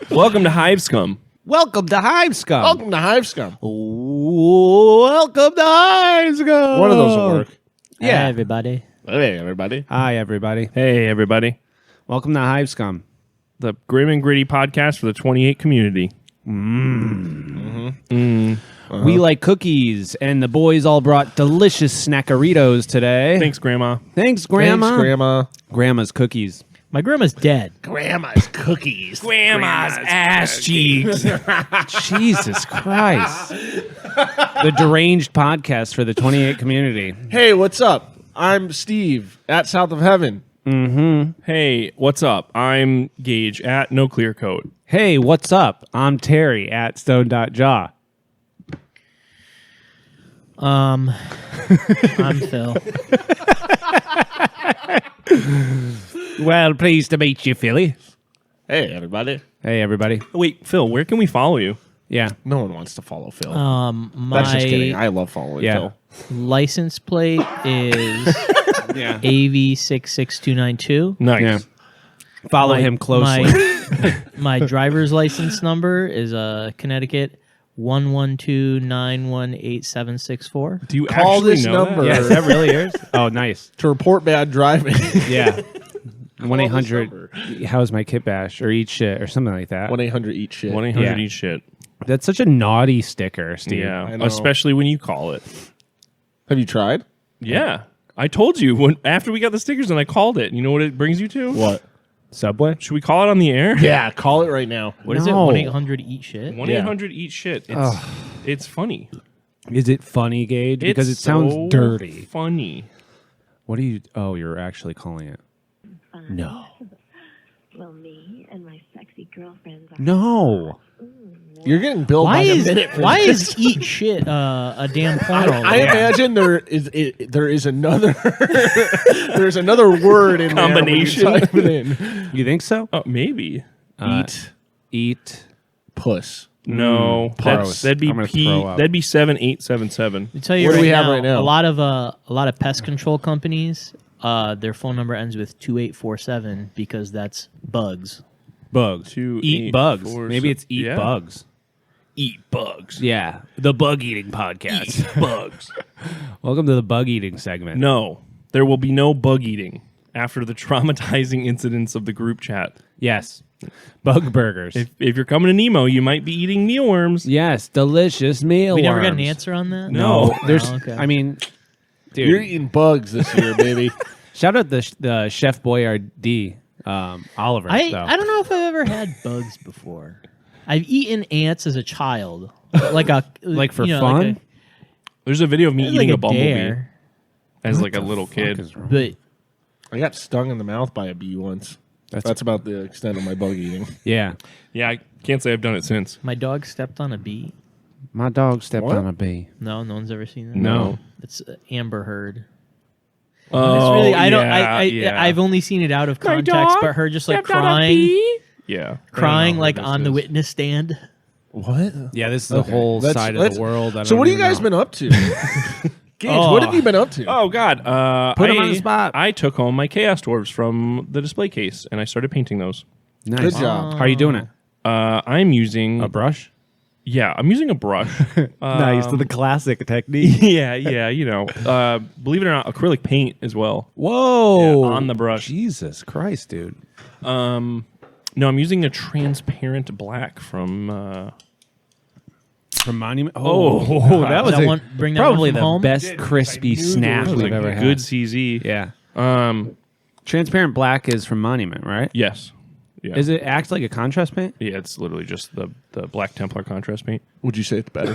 Welcome to Hive Scum. Welcome to Hive Scum. Welcome to Hive Scum. Welcome to Hive Scum. One of those will work. Yeah. Hey, everybody. Hey, everybody. Hi, everybody. Hey, everybody. Welcome to Hive Scum. The grim and gritty podcast for the 28 community. We like cookies, and the boys all brought delicious snackaritos today. Thanks, Grandma. Thanks, Grandma. Thanks, Grandma. Grandma's cookies. My grandma's dead. Grandma's cookies. Grandma's ass cheeks. Jesus Christ. The deranged podcast for the 28 community. Hey, what's up? I'm Steve at South of Heaven. Hey, what's up? I'm Gage at No Clear Coat. Hey, what's up? I'm Terry at Stone.jaw. I'm Phil. Well, pleased to meet you, Philly. Hey, everybody. Hey, everybody. Wait, Phil, where can we follow you? Yeah. No one wants to follow Phil. My That's just kidding. I love following Yeah. Phil. license plate is Yeah. AV66292. Nice. Yeah. Follow him closely. My driver's license number is Connecticut 112918764. Do you Call actually this know number. that? Yeah, is that really yours? Oh, nice. To report bad driving. Yeah. Call 1-800, how's my kit bash? Or eat shit, or something like that. 1-800 eat shit. 1-800 Yeah. eat shit. That's such a naughty sticker, Steve. Yeah, I know. especially when you call it. Have you tried? Yeah. I told you after we got the stickers and I called it. You know what it brings you to? What? Subway? Should we call it on the air? Yeah, call it right now. What is it? No. 1-800 eat shit? 1-800 eat shit. It's funny. Is it funny, Gage? Because it It's sounds so dirty. funny. What do you... Oh, you're actually calling it. No. Well, me and my sexy girlfriends are No. You're getting billed Why by the is minute. for why this. is eat shit a damn porno? I imagine there is another there's another word in Combination. there when you type it in. You think so? Oh, maybe. Eat. Puss. No, Gross. that'd be I'm gonna throw up. That'd be 7877. I tell you What do right we have now, right now? a lot of pest control companies, their phone number ends with 2847 because that's bugs. Bugs. 2, Eat 8, bugs. 4, Maybe it's eat yeah. bugs. Eat bugs. Yeah. The bug eating podcast. Eat bugs. Welcome to the bug eating segment. No, there will be no bug eating after the traumatizing incidents of the group chat. Yes. Bug burgers. If you're coming to NEMO, you might be eating mealworms. Yes. Delicious meal. We never got an answer on that? No. There's. Oh, okay. I mean, dude. You're eating bugs this year, baby. Shout out the Chef Boyardee, Oliver. I though. don't know if I've ever had bugs before. I've eaten ants as a child. Like for fun? There's a video of me Like eating a a bumblebee dare. as like a little kid. But I got stung in the mouth by a bee once. That's about the extent of my bug eating. Yeah. Yeah, I can't say I've done it since. my dog stepped on a bee. My dog stepped What? on a bee. No one's ever seen that. No. It's Amber Heard. Oh, It's really I don't yeah. I've only seen it out of context, but her just like crying Yeah. crying what like this on the is. witness stand. What? Yeah, this is the whole side of the world. I So don't what have you even guys know. been up to? Gage, what have you been up to? Oh God! Put 'em on the spot. I took home my chaos dwarves from the display case and I started painting those. Nice. Good job. How are you doing it? I'm using A brush? Yeah, I'm using a brush. Nice. To the classic technique. yeah. You know, believe it or not, acrylic paint as well. Whoa. Yeah, on the brush. Jesus Christ, dude. No, I'm using a transparent black from. From Monument. Oh, that was That one- bring that one probably from the home? best crispy snap It was we've like ever a had. good CZ. Yeah. Um. Transparent black is from Monument, right? Yes. Yeah. Is it act like a contrast paint? Yeah, it's literally just the Black Templar contrast paint. Would you say it's better?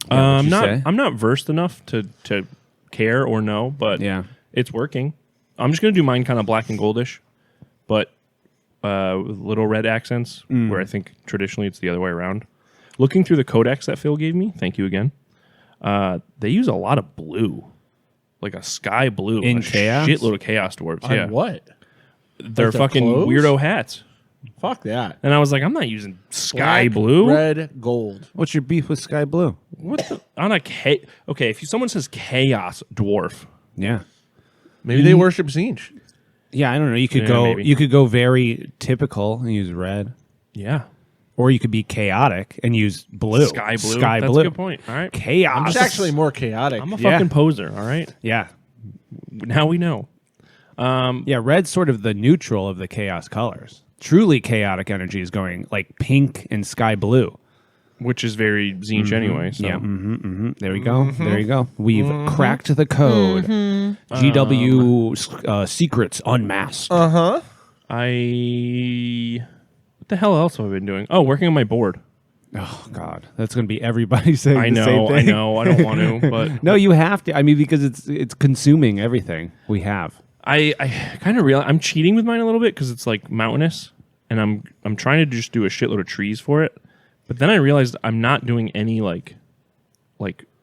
what'd you say? I'm not versed enough to care or know, but Yeah. it's working. I'm just gonna do mine kind of black and goldish, but with little red accents. Where I think traditionally it's the other way around. Looking through the codex that Phil gave me, thank you again. They use a lot of blue, like a sky blue, In a Chaos? shitload of chaos dwarves. On Yeah, what? they're Like their fucking clothes? weirdo hats. Fuck that. And I was like, I'm not using sky Black, blue. red, gold. What's your beef with sky blue? What the, on a okay? If someone says chaos dwarf, Yeah. Maybe they worship Zinch. Yeah, I don't know. You could Yeah, go. maybe. You could go very typical and use red, Yeah. or you could be chaotic and use blue. Sky blue. Sky That's blue. a good point. All right. Chaos. It's actually more chaotic. I'm a Yeah. fucking poser. All right. Yeah. Now we know. Yeah, red's sort of the neutral of the chaos colors. Truly chaotic energy is going like pink and sky blue. Which is very Zinch anyway. So. Yeah. There we go. There you go. We've cracked the code. GW secrets unmasked. Uh-huh. What the hell else have I been doing? Oh, working on my board. Oh God, that's going to be everybody saying the same thing. I know. I don't want to, but No, you have to. I mean, because it's consuming everything we have. I kind of realize I'm cheating with mine a little bit because it's like mountainous, and I'm trying to just do a shitload of trees for it. But then I realized I'm not doing any like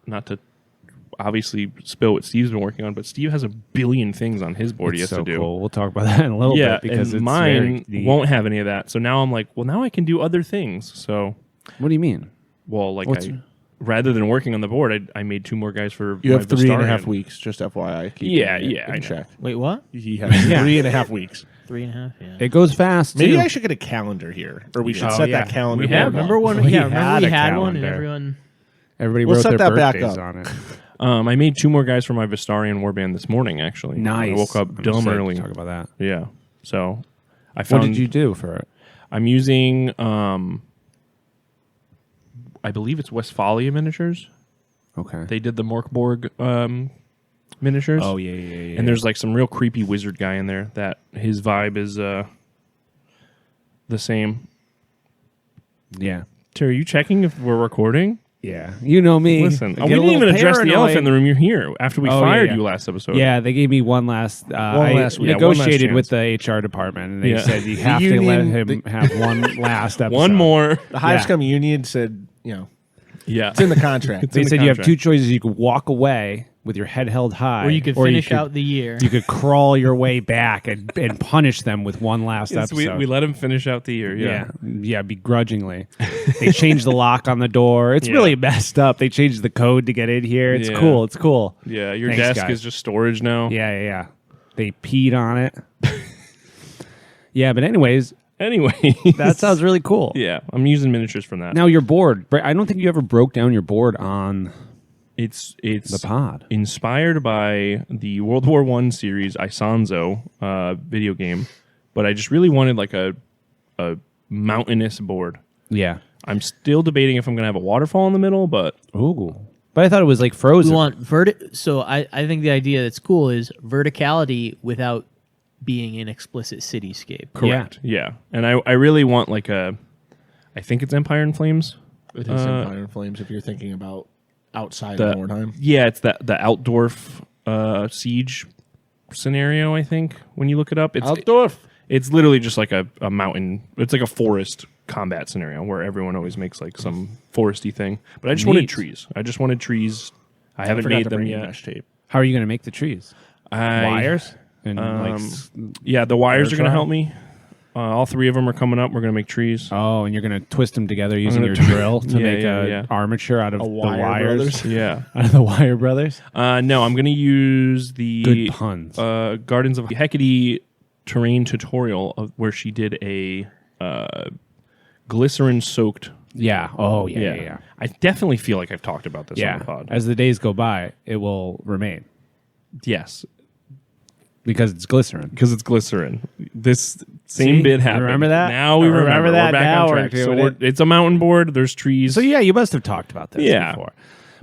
not to obviously spill what Steve's been working on, but Steve has a billion things on his board he has so to do. cool. We'll talk about that in a little Yeah, bit because and it's mine very won't have any of that. So now I'm like, well, now I can do other things. So, What do you mean? well, like What's- rather than working on the board, I made 2 more guys for You my have 3.5 Vastarian. weeks, just FYI. Yeah, Keeping it yeah, I in know. check. Wait, what? He has 3.5 weeks. 3.5. Yeah. It goes fast. Maybe too. I should get a calendar here, or we should Oh, set yeah. that calendar. We board have. up. Remember when? We Yeah, remember we had a had one and calendar. everyone. Everybody We'll wrote set their that back birthdays up. on it. I made 2 more guys for my Vastarian warband this morning. Actually, Nice. I woke up I'm dumb excited to early. Talk about that. Yeah, so I What found. did you do for it? I'm using. I believe it's Westphalia miniatures. Okay. They did the Morkborg miniatures. Oh yeah. And there's like some real creepy wizard guy in there that his vibe is the same. yeah. Terry, are you checking if we're recording? Yeah. You know me. Listen, I we get a didn't even little address the paranoid. elephant in the room. You're here after we Oh, fired yeah. you last episode. Yeah, they gave me one last. I last week. Yeah, one last negotiated with chance. the HR department, and they Yeah. said you The have to let union- him have one last episode. One more. The Hive Yeah. Scum Union said, Yeah. it's in the contract. They in the said you have contract. 2 choices: you could walk away with your head held high, Or you could finish out the year. You could crawl your way back and punish them with one last Yes, episode. we let him finish out the year. Yeah, begrudgingly. They changed the lock on the door. It's Yeah. really messed up. They changed the code to get in here. It's Yeah. cool. It's cool. Yeah. Your Thanks, desk guys. is just storage now. Yeah. They peed on it. Yeah, but anyways, Anyway, that sounds really cool. yeah. I'm using miniatures from that. Now your board. I don't think you ever broke down your board on It's the pod. inspired by the World War I series Isanzo video game, but I just really wanted like a mountainous board. Yeah. I'm still debating if I'm gonna have a waterfall in the middle, but Ooh. But I thought it was like We Frozen. want So I think the idea that's cool is verticality without being an explicit cityscape. correct. Yeah. And I really want like I think it's Empire in Flames. It is Empire in Flames if you're thinking about outside The- of Mordheim. Yeah, it's the Altdorf siege scenario, I think, when you look it up. It's literally just like a mountain. It's like a forest combat scenario where everyone always makes like some foresty thing. But I just wanted Neat. trees. I just wanted trees. I I haven't forgot made to them bring you yet. mesh tape. How are you going to make the trees? Wires? And Yeah, the wires are going to trial? help me. All 3 of them are coming up. We're going to make trees. Oh, and you're going to twist them together using gonna your drill to Yeah, make yeah. armature out of the Wire wires. Brothers? Yeah. Out of the Wire Brothers? No, I'm going to use the Good puns. Gardens of Hecate terrain tutorial where she did a glycerin-soaked. Yeah. Oh, yeah. I definitely feel like I've talked about this on Yeah. the pod. As the days go by, it will remain Yes, because it's glycerin. because it's glycerin. This same See? bit happened. Remember that? Now we Remember remember. that? We're back Now on we're track. So doing it. it's a mountain board. There's trees. So, yeah, you must have talked about this Yeah. before.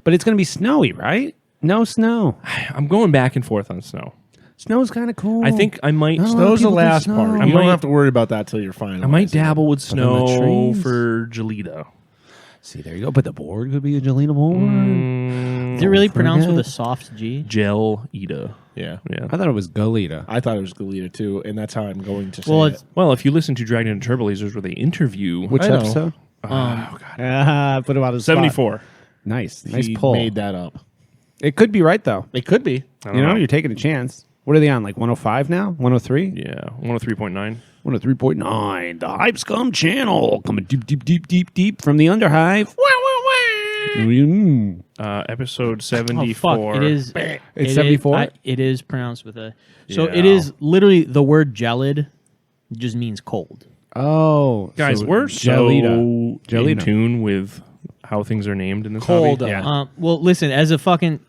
But it's going to be snowy, right? No snow. I'm going back and forth on snow. Snow's kind of cool. I think I might. No. Snow's the people do last snow. part. I You might- don't have to worry about that till you're final. I might dabble with But on the snow trees? for Gelida. See, there you go. But the board could be a Jelena board. Is it really pronounced with a forget. soft G? Gelida. Yeah. Yeah. I thought it was Goleta. I thought it was Galita too, and that's how I'm going to say Well, it. it's Well, if you listen to Dragon and Turbolasers where they interview Which I know. episode? oh god, Put him on the spot. 74. Nice. Nice He pull. made that up. It could be right, though. It could be. I don't You know, you're taking a chance. What are they on? Like 105 now? 103? Yeah, 103.9. 103.9. The Hive Scum channel. Coming deep from the Underhive. Episode Oh 74. fuck! It is. It's 74? It is pronounced with a. So Yeah. it is literally the word gelid, just means cold. Oh, Guys, so we're Gelida. so in Gelida. tune with how things are named in this Cold. hobby. Yeah. Well, listen, as a fucking.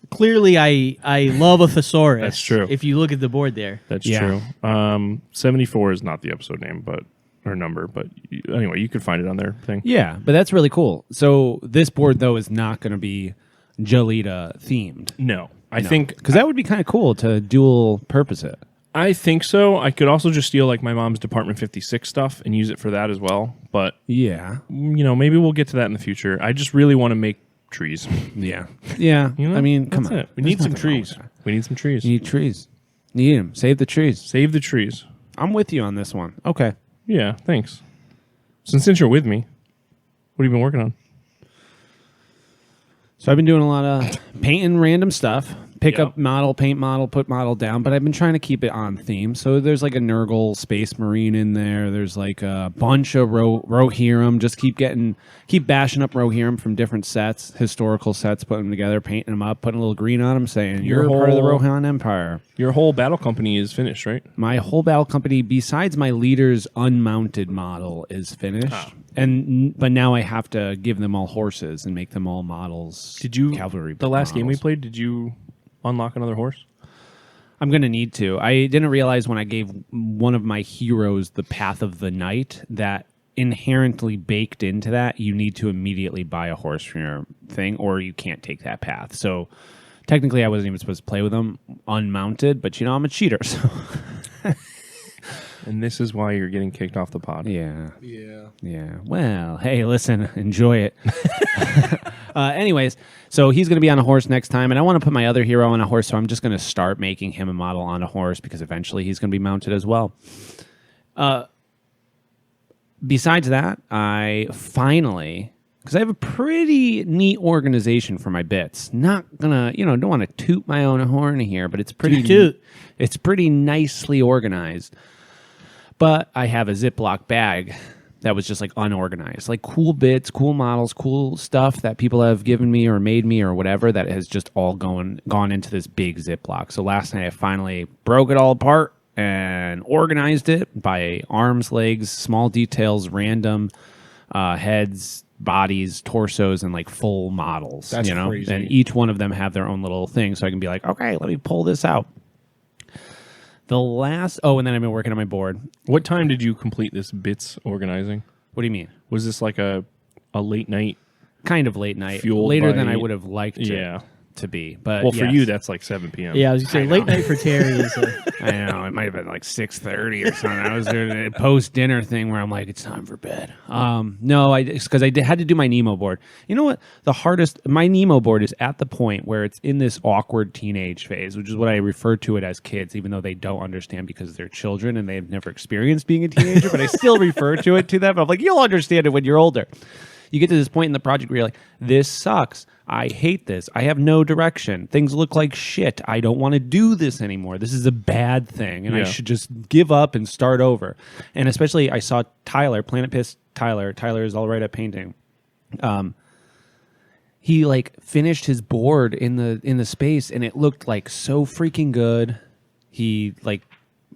Clearly, I love a thesaurus. That's true. If you look at the board there. That's Yeah. true. 74 is not the episode name, or number, but anyway, you could find it on their thing. Yeah, but that's really cool. So this board though is not going to be Gelida themed. No, I think Because that would be kind of cool to dual purpose it. I think so. I could also just steal like my mom's Department 56 stuff and use it for that as well. But Yeah. maybe we'll get to that in the future. I just really want to make trees. Yeah. Yeah. You know, I mean, come that's on. it. We There's need some nothing wrong trees. with that. We need some trees. You need trees. Need them. Save the trees. Save the trees. I'm with you on this one. Okay. Yeah, thanks. Since you're with me, what have you been working on? So I've been doing a lot of painting random stuff. Pick Yep. up model, paint model, put model down, but I've been trying to keep it on theme. So there's like a Nurgle Space Marine in there. There's like a bunch of Rohirrim. Just keep bashing up Rohirrim from different sets, historical sets, putting them together, painting them up, putting a little green on them, saying, you're a part of the whole- Rohan Empire. Your whole battle company is finished, right? My whole battle company, besides my leader's unmounted model, is finished. But now I have to give them all horses and make them all models. Did you cavalry? the last game we models. played? Did you unlock another horse? I'm going to need to. I didn't realize when I gave one of my heroes the Path of the Night that inherently baked into that, you need to immediately buy a horse from your thing or you can't take that path. So technically I wasn't even supposed to play with them unmounted, but I'm a cheater. So And this is why you're getting kicked off the pod. yeah. Yeah. Yeah. Well, hey, listen, enjoy it. Anyways, so he's going to be on a horse next time, and I want to put my other hero on a horse, so I'm just going to start making him a model on a horse because eventually he's going to be mounted as well. Besides that, I finally, because I have a pretty neat organization for my bits. Not gonna, don't want to toot my own horn here, but it's pretty Toot. It's pretty nicely organized. But I have a Ziploc bag that was just like unorganized, like cool bits, cool models, cool stuff that people have given me or made me or whatever that has just all gone into this big Ziploc. So last night I finally broke it all apart and organized it by arms, legs, small details, random heads, bodies, torsos, and like full models. That's crazy. And each one of them have their own little thing, so I can be like, okay, let me pull this out. And then I've been working on my board. What time did you complete this bits organizing? What do you mean? Was this like a late night? Kind of late night, Fueled later by- than I would have liked Yeah. to be. But Well, for yes. you, that's like 7 p.m. Yeah, I was gonna say late night for Terry is. I know it might have been like 6:30 or something. I was doing a post dinner thing where I'm like, it's time for bed. No, because I had to do my Nemo board. You know what? My Nemo board is at the point where it's in this awkward teenage phase, which is what I refer to it as kids, even though they don't understand because they're children and they've never experienced being a teenager. But I still refer to it to them. I'm like, you'll understand it when you're older. You get to this point in the project where you're like, this sucks. I hate this. I have no direction. Things look like shit. I don't want to do this anymore. This is a bad thing, and I Yeah. should just give up and start over. And especially, I saw Tyler, Planet Piss Tyler. Tyler is all right at painting. He like finished his board in the space, and it looked like so freaking good. He like,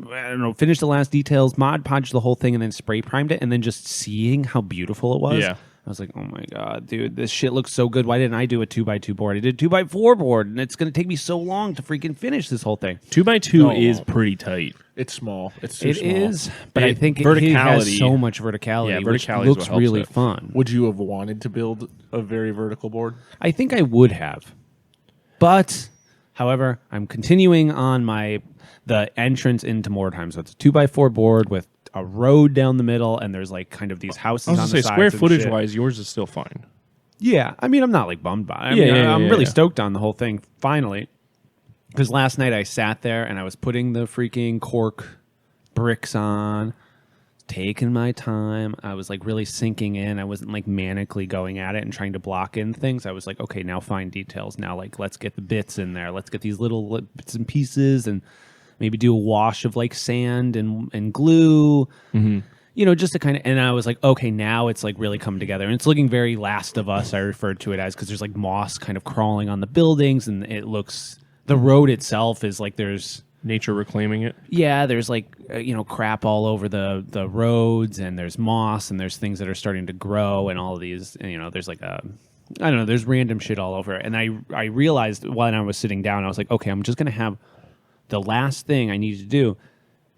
I don't know, finished the last details, Mod Podged the whole thing, and then spray primed it, and then just seeing how beautiful it was. Yeah. I was like, oh my God, dude, this shit looks so good. Why didn't I do a 2x2 board? I did a 2x4 board, and it's going to take me so long to freaking finish this whole thing. 2x2 No. is pretty tight. It's small. It's too It small. is, but I It- think he verticality- has so much verticality, Yeah, which verticality is what looks helps really it. fun. Would you have wanted to build a very vertical board? I think I would have. But, however, I'm continuing on the entrance into Mordheim. So it's a 2x4 board with a road down the middle, and there's like kind of these houses I was on gonna the say, sides square and footage shit. wise, yours is still fine. Yeah, I mean, I'm not like bummed by it. I'm Yeah, really yeah. stoked on the whole thing, finally. Because last night I sat there and I was putting the freaking cork bricks on, taking my time. I was like really sinking in. I wasn't like manically going at it and trying to block in things. I was like, okay, now fine details. Now like let's get the bits in there. Let's get these little bits and pieces and maybe do a wash of like sand and glue. just to kind of, and I was like, okay, now it's like really come together, and it's looking very Last of Us. I referred to it as, because there's like moss kind of crawling on the buildings, and it looks, the road itself is like there's Nature reclaiming it. Yeah, there's like crap all over the roads, and there's moss, and there's things that are starting to grow, and all of these. And, there's like I don't know, there's random shit all over. And I realized while I was sitting down, I was like, okay, I'm just gonna have the last thing I need to do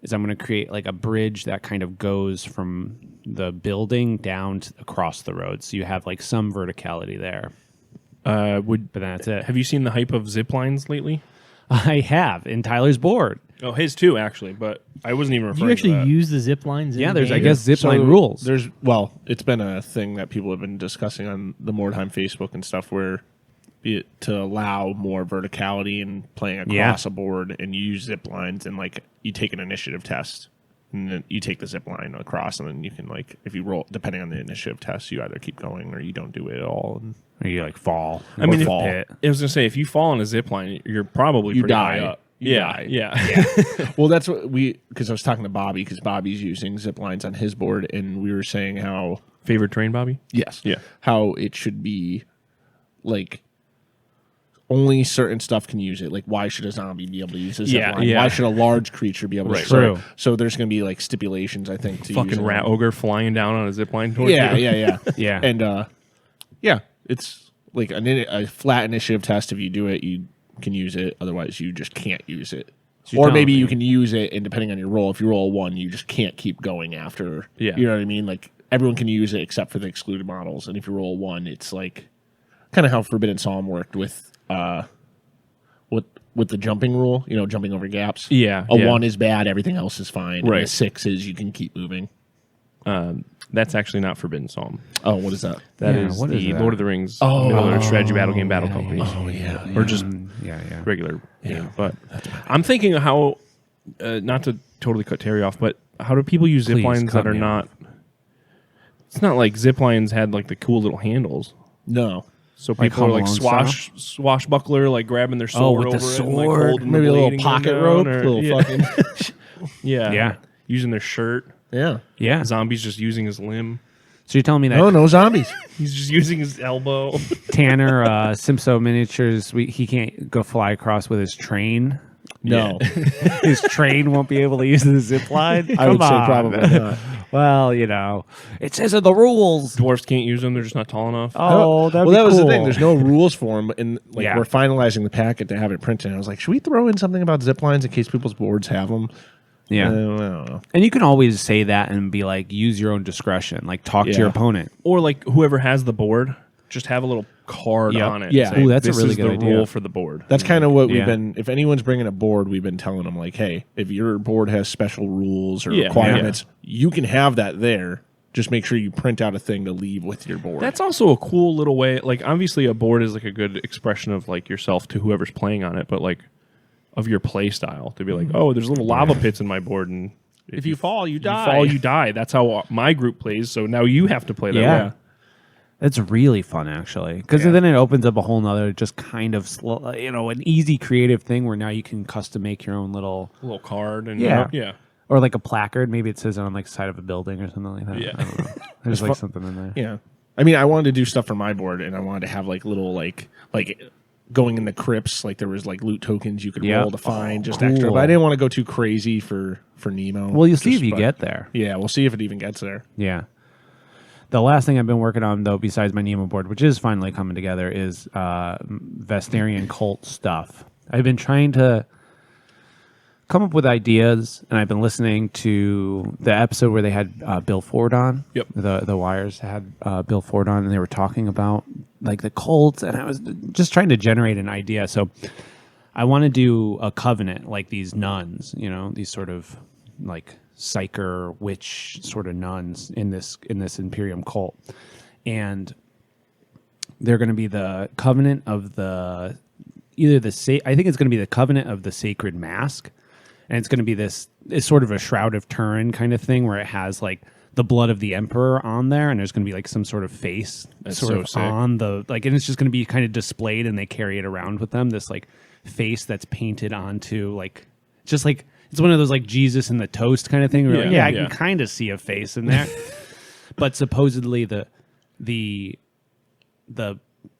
is I'm gonna create like a bridge that kind of goes from the building down across the road, so you have like some verticality there. But that's it. Have you seen the hype of zip lines lately? I have in Tyler's board. Oh, his too, actually, but I wasn't even Do referring you actually to that. use the zip lines? Yeah, in there's game? I guess zip line rules. It's been a thing that people have been discussing on the Mordheim Facebook and stuff, where to allow more verticality and playing across a board, and you use zip lines, and like you take an initiative test, and then you take the zip line across, and then you can like, if you roll, depending on the initiative test, you either keep going or you don't do it at all. And Or you like fall. I mean, fall. I was gonna say, if you fall on a zip line, you're probably pretty die. high up. You Yeah, die. yeah. Well, that's what because I was talking to Bobby, because Bobby's using zip lines on his board, and we were saying how Favorite terrain, Bobby? yes, Yeah. how it should be like only certain stuff can use it. Like, why should a zombie be able to use a zip line? yeah. Why should a large creature be able to? Right. True. So there's going to be like stipulations, I think. To Fucking using rat them. ogre flying down on a zip line towards Yeah, you. yeah, yeah, Yeah. And it's like a flat initiative test. If you do it, you can use it. Otherwise, you just can't use it. So you're Or telling maybe me- you can use it, and depending on your roll, if you roll a 1, you just can't keep going after. Yeah. You know what I mean? Like, everyone can use it except for the excluded models. And if you roll a 1, it's like kind of how Forbidden Psalm worked with the jumping rule. Jumping over gaps. Yeah, A yeah. 1 is bad. Everything else is fine. Right. And a 6 is you can keep moving. That's actually not Forbidden Psalm. Oh, what is that? That Yeah, is what is the that? Lord of the Rings Middle Earth strategy battle game battle companies. Oh, yeah. Or just yeah. regular game. But I'm thinking of how, not to totally cut Terry off, but how do people use zip Please, lines cut that are me not... It's not like zip lines had like the cool little handles. No. So Like people are like Home Alone swashbuckler, like grabbing their sword with over the it and like sword. holding Maybe the a little blade and going pocket down, rope. or- Little yeah. fucking... yeah. Yeah. Using their shirt. Yeah. Yeah. Zombies just using his limb. So you're telling me that No zombies. He's just using his elbow. Tanner Simpso Miniatures, he can't go fly across with his train? No. His train won't be able to use the zip line? I would Come say on. probably not. Well, it says in the rules. Dwarves can't use them. They're just not tall enough. Oh, that That was the thing. There's no rules for them, and like Yeah. we're finalizing the packet to have it printed. And I was like, should we throw in something about zip lines in case people's boards have them? Yeah. I don't know. And you can always say that and be like, use your own discretion. Like, talk to Yeah. your opponent. Or like whoever has the board, just have a little card Yep. on it. Yeah. saying, Ooh, that's a this really is good the idea. rule for the board. That's kind of what we've Yeah. been. If anyone's bringing a board, we've been telling them like, hey, if your board has special rules or Yeah. requirements, you can have that there. Just make sure you print out a thing to leave with your board. That's also a cool little way. Like, obviously, a board is like a good expression of like yourself to whoever's playing on it, but like of your play style to be like, oh, there's little lava pits in my board, and if you fall, you die. you fall, you die. That's how my group plays. So now you have to play that Yeah. way. That's really fun, actually, because then it opens up a whole nother, just kind of, an easy creative thing where now you can custom make your own little, A little card and Yeah. yeah. or like a placard. Maybe it says it on like side of a building or something like that. Yeah. I don't know. There's like something in there. Yeah. I mean, I wanted to do stuff for my board, and I wanted to have like little like going in the crypts. Like there was like loot tokens you could Yep. roll to find just cool. extra. But I didn't want to go too crazy for NEMO. Well, you'll see Just- if you but- get there. Yeah, we'll see if it even gets there. Yeah. The last thing I've been working on, though, besides my Nemo board, which is finally coming together, is Vastarian cult stuff. I've been trying to come up with ideas, and I've been listening to the episode where they had Bill Ford on. Yep. The Wires had Bill Ford on, and they were talking about like the cults, and I was just trying to generate an idea. So I want to do a covenant like these nuns, these sort of like psyker witch sort of nuns in this Imperium cult, and they're going to be the covenant of the I think it's going to be the covenant of the sacred mask, and it's going to be this it's sort of a Shroud of Turin kind of thing where it has like the blood of the emperor on there, and there's going to be like some sort of face That's sort so of sick. on the like, and it's just going to be kind of displayed, and they carry it around with them, this like face that's painted onto like just like It's one of those like Jesus and the toast kind of thing. Where Yeah, I yeah. can kind of see a face in there. But supposedly the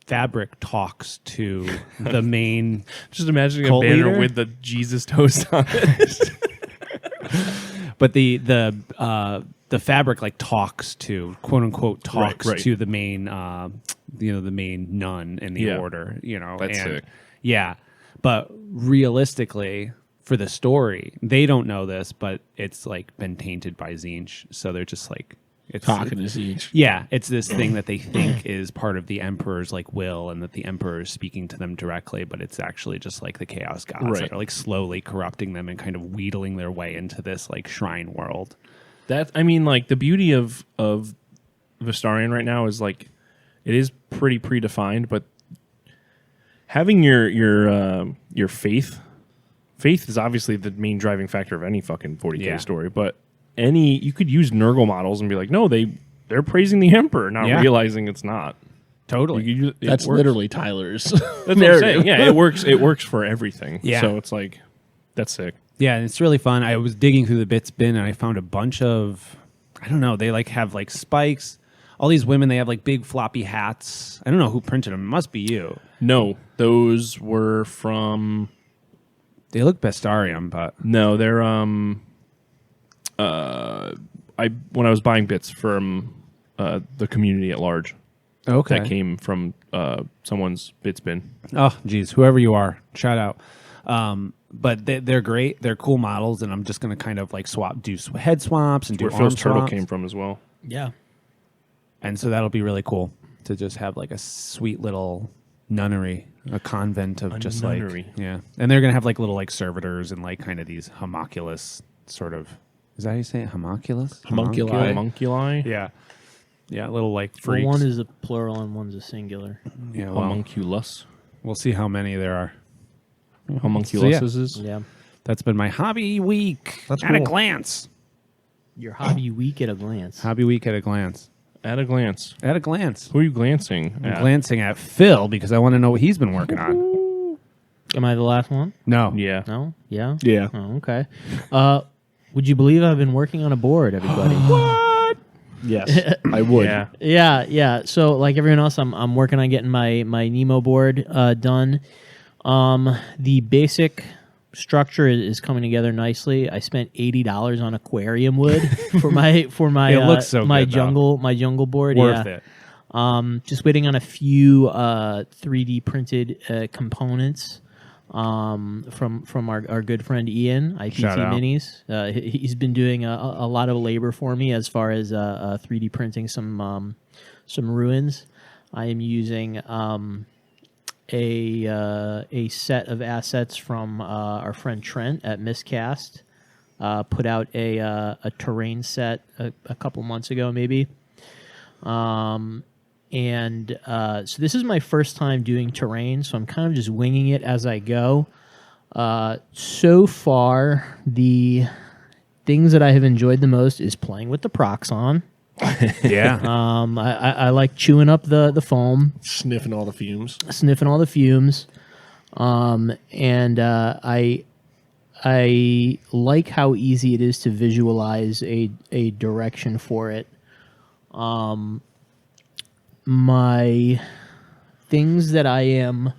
fabric talks to the main. Just imagining a Cult banner leader? with the Jesus toast on it. But the fabric like talks to quote unquote talks right. to the main the main nun in the Yeah. order. That's sick. Yeah, but realistically, for the story, they don't know this, but it's like been tainted by Tzeentch, so they're just like it's Talking to Siege. yeah, it's this thing that they think is part of the Emperor's like will, and that the Emperor is speaking to them directly, but it's actually just like the Chaos Gods Right. that are like slowly corrupting them and kind of wheedling their way into this like shrine world. Like the beauty of Vastarian right now is like it is pretty predefined, but having your faith is obviously the main driving factor of any fucking 40K Yeah. story, but you could use Nurgle models and be like, no, they're praising the Emperor, not Yeah. realizing it's not. Totally. It That's works. literally Tyler's. That's what I'm saying. Yeah, it works. It works for everything. Yeah. So it's like that's sick. Yeah, and it's really fun. I was digging through the bits bin and I found a bunch of, I don't know, they like have like spikes. All these women, they have like big floppy hats. I don't know who printed them. It must be you. No, those were from. They look Vastarian, but No, they're when I was buying bits from the community at large, okay. that came from someone's bits bin. Oh, geez, whoever you are, shout out. But they're great. They're cool models, and I'm just going to kind of like do head swaps and do Where arm Phil's turtle swaps. came from as well. Yeah. And so that'll be really cool to just have like a sweet little nunnery, a convent of just nunnery. like, yeah. And they're going to have like little like servitors and like kind of these homunculus sort of, is that how you say it? Homunculus? Homunculi. Homunculi. Yeah. Yeah, little like Well, freaks. one is a plural and one's a singular. yeah, well, Homunculus. we'll see how many there are. Homunculus is. Yeah. That's been my hobby week That's at a cool. glance. Your hobby week at a glance. Hobby week at a glance. At a glance. At a glance. Who are you glancing I'm at? glancing at Phil because I want to know what he's been working on. Am I the last one? No. Yeah. No? Yeah? Yeah. Oh, okay. Would you believe I've been working on a board, everybody? Yes, I would. Yeah. Yeah. So, like everyone else, I'm working on getting my NEMO board done. The basic structure is coming together nicely. I spent $80 on aquarium wood for my It looks so my good, though. jungle board. Worth yeah. it. Just waiting on a few 3D printed components from our good friend Ian, IPT Shout out. Minis. He's been doing a lot of labor for me as far as 3D printing some ruins. I am using a set of assets from our friend Trent at Miscast. Put out a terrain set a couple months ago, maybe. So this is my first time doing terrain, so I'm kind of just winging it as I go. So far, the things that I have enjoyed the most is playing with the Proxon. Yeah. I like chewing up the foam, Sniffing all the fumes. sniffing all the fumes, and I like how easy it is to visualize a direction for it. My things that I am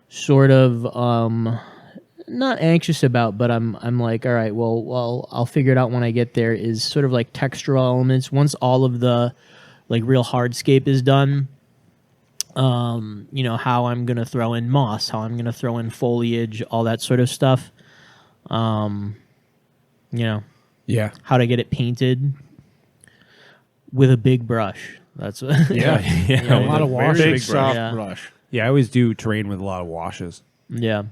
sort of not anxious about, but I'm like, all right, well, I'll figure it out when I get there, is sort of like textural elements. Once all of the like real hardscape is done, how I'm gonna throw in moss, how I'm gonna throw in foliage, all that sort of stuff. Yeah. How to get it painted with a big brush. That's what Yeah. Yeah. A lot of Very washes. Big big soft Yeah. brush. Yeah, I always do terrain with a lot of washes. yeah.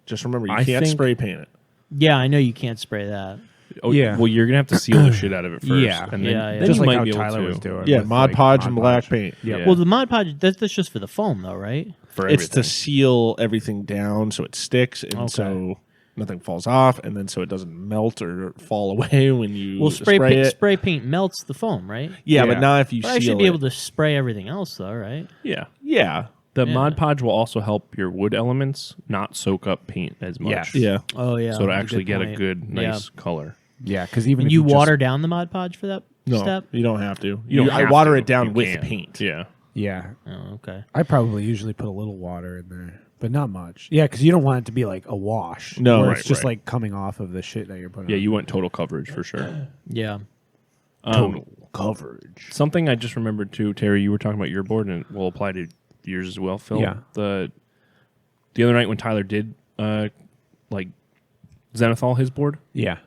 Just remember, you I can't think- spray paint it. Yeah, I know you can't spray that. Oh, Yeah. Well, you're gonna have to seal the shit out of it first. Yeah. And then, Yeah, yeah. then Just you like might how be able Tyler to was doing. Yeah, with, Mod like, Podge and black Podge. paint. Yeah. Well, the Mod Podge, that's just for the foam, though, right? for It's everything. to seal everything down so it sticks and Okay. so nothing falls off, and then so it doesn't melt or fall away when you Well, spray it. spray paint melts the foam, right? Yeah, Yeah. but not if you But seal I should be it. able to spray everything else, though, right? Yeah. Yeah, The Mod Podge will also help your wood elements not soak up paint as much. Yes. Yeah. Oh yeah. So to that's actually get a point. good, nice color. Yeah, because even And if you just- water down the Mod Podge for that No, step? you don't have to. You don't I have water to. it down You with can. paint. Yeah. Yeah, Oh, okay. I probably usually put a little water in there, but not much. Yeah, because you don't want it to be like a wash. No, where right, it's just right. like coming off of the shit that you're putting. Yeah, on. you want total coverage for sure. Yeah. total coverage. Something I just remembered too, Terry, you were talking about your board, and it will apply to yours as well, Phil. Yeah. The other night when Tyler did like Zenithal his board, Yeah,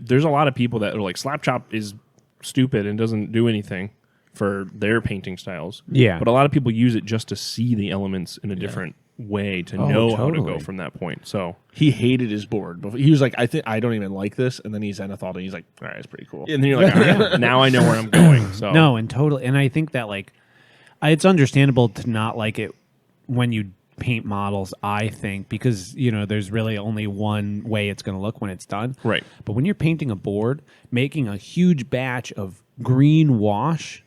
there's a lot of people that are like Slapchop is stupid and doesn't do anything for their painting styles. Yeah. But a lot of people use it just to see the elements in a different way to know how to totally. go from that point. So He hated his board. But he was like, I don't even like this. And then he Zenithal and he's like, all right, it's pretty cool. and then you're like, all right, now I know where I'm going. So no, and totally, and I think that like, it's understandable to not like it when you paint models. I think because there's really only one way it's going to look when it's done. Right. But when you're painting a board, making a huge batch of green wash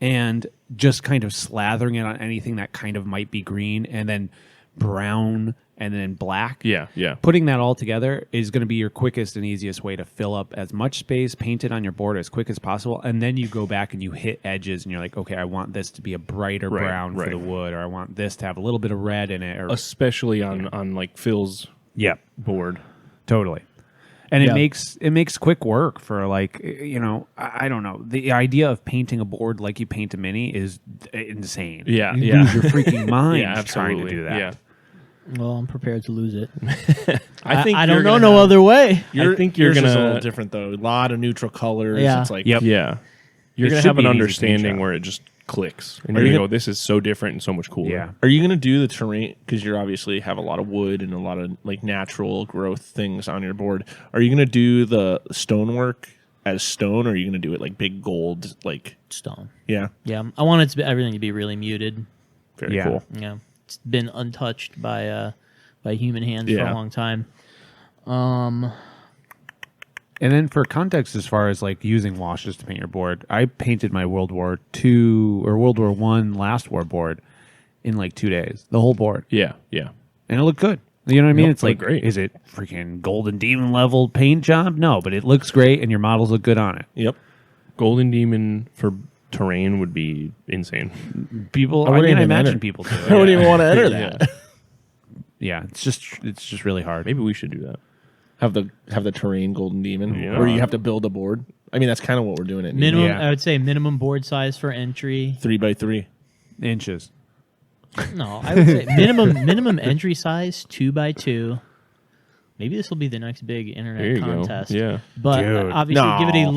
and just kind of slathering it on anything that kind of might be green, and then brown, and then black. Yeah, yeah. Putting that all together is going to be your quickest and easiest way to fill up as much space, paint it on your board as quick as possible, and then you go back and you hit edges, and you're like, okay, I want this to be a brighter Right, brown for right. the wood, or I want this to have a little bit of red in it. Or Especially on like Phil's yeah, board. totally. And Yeah. it makes quick work for like I don't know, the idea of painting a board like you paint a mini is insane. Yeah, you yeah. lose your freaking mind Yeah, trying absolutely. to do that. Yeah. Well, I'm prepared to lose it. I think I you're don't know gonna no have- other way. I think you're yours is a gonna little different though. A lot of neutral colors. Yeah. It's like Yep. Yeah. You're It going to should have be an an easy paint understanding job. where it just clicks. And Are you're you going to go, this is so different and so much cooler. Yeah. Are you going to do the terrain because you obviously have a lot of wood and a lot of like natural growth things on your board? Are you going to do the stonework as stone, or are you going to do it like big gold? Like Stone. yeah, Yeah, I want everything to be really muted. very Yeah. cool. Yeah, it's been untouched by human hands for Yeah. a long time. And then for context, as far as like using washes to paint your board, I painted my World War II or World War One Last War board in like 2 days, the whole board, Yeah. Yeah. and it looked good. You know what I mean? Yep, It's like, looked great. is it freaking Golden Demon level paint job? No, but it looks great, and your models look good on it. Yep. Golden Demon for terrain would be insane. People, I wouldn't mean, I even imagine enter. people do. I wouldn't even want to enter that. Yeah, it's just really hard. Maybe we should do that. Have the terrain golden demon, Yeah. where you have to build a board. I mean, that's kind of what we're doing at Minimum, Yeah. I would say minimum board size for entry. 3x3. Inches. No, I would say minimum entry size 2x2. Maybe this will be the next big There internet you contest. go. Yeah. But Dude. obviously, give it No.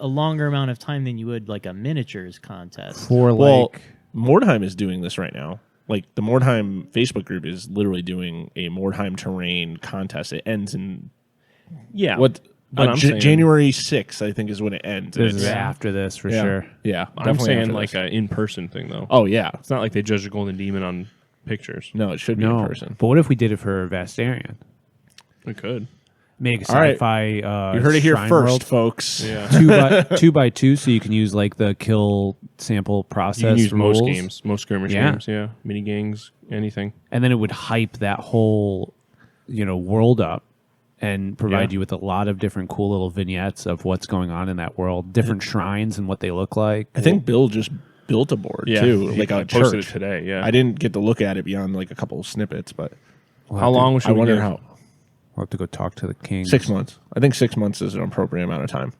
a longer amount of time than you would like a miniatures contest. For Well, like, Mordheim is doing this right now. Like the Mordheim Facebook group is literally doing a Mordheim terrain contest. It ends in Yeah. what? But I'm saying- January 6th, I think, is when it ends. And this is it's- after this for yeah. sure. Yeah, I'm definitely saying after like this. an in-person thing, though. Oh yeah, It's not like they judge a Golden Demon on pictures. no, it should be No, in person. but what if we did it for Vastarian? We could. Make a All right. sci-fi. You heard it here shrine first, world. folks. Yeah. 2x2, so you can use like the kill sample process. You can use rules, most games, most skirmish Yeah. games, yeah. Mini gangs, anything. and then it would hype that whole, world up, and provide Yeah. you with a lot of different cool little vignettes of what's going on in that world, different shrines and what they look like. I think Bill just built a board Yeah. too, He- like I a posted church. it today, yeah. I didn't get to look at it beyond like a couple of snippets, but How long should I we wonder give? how. We'll have to go talk to the king. 6 months. I think 6 months is an appropriate amount of time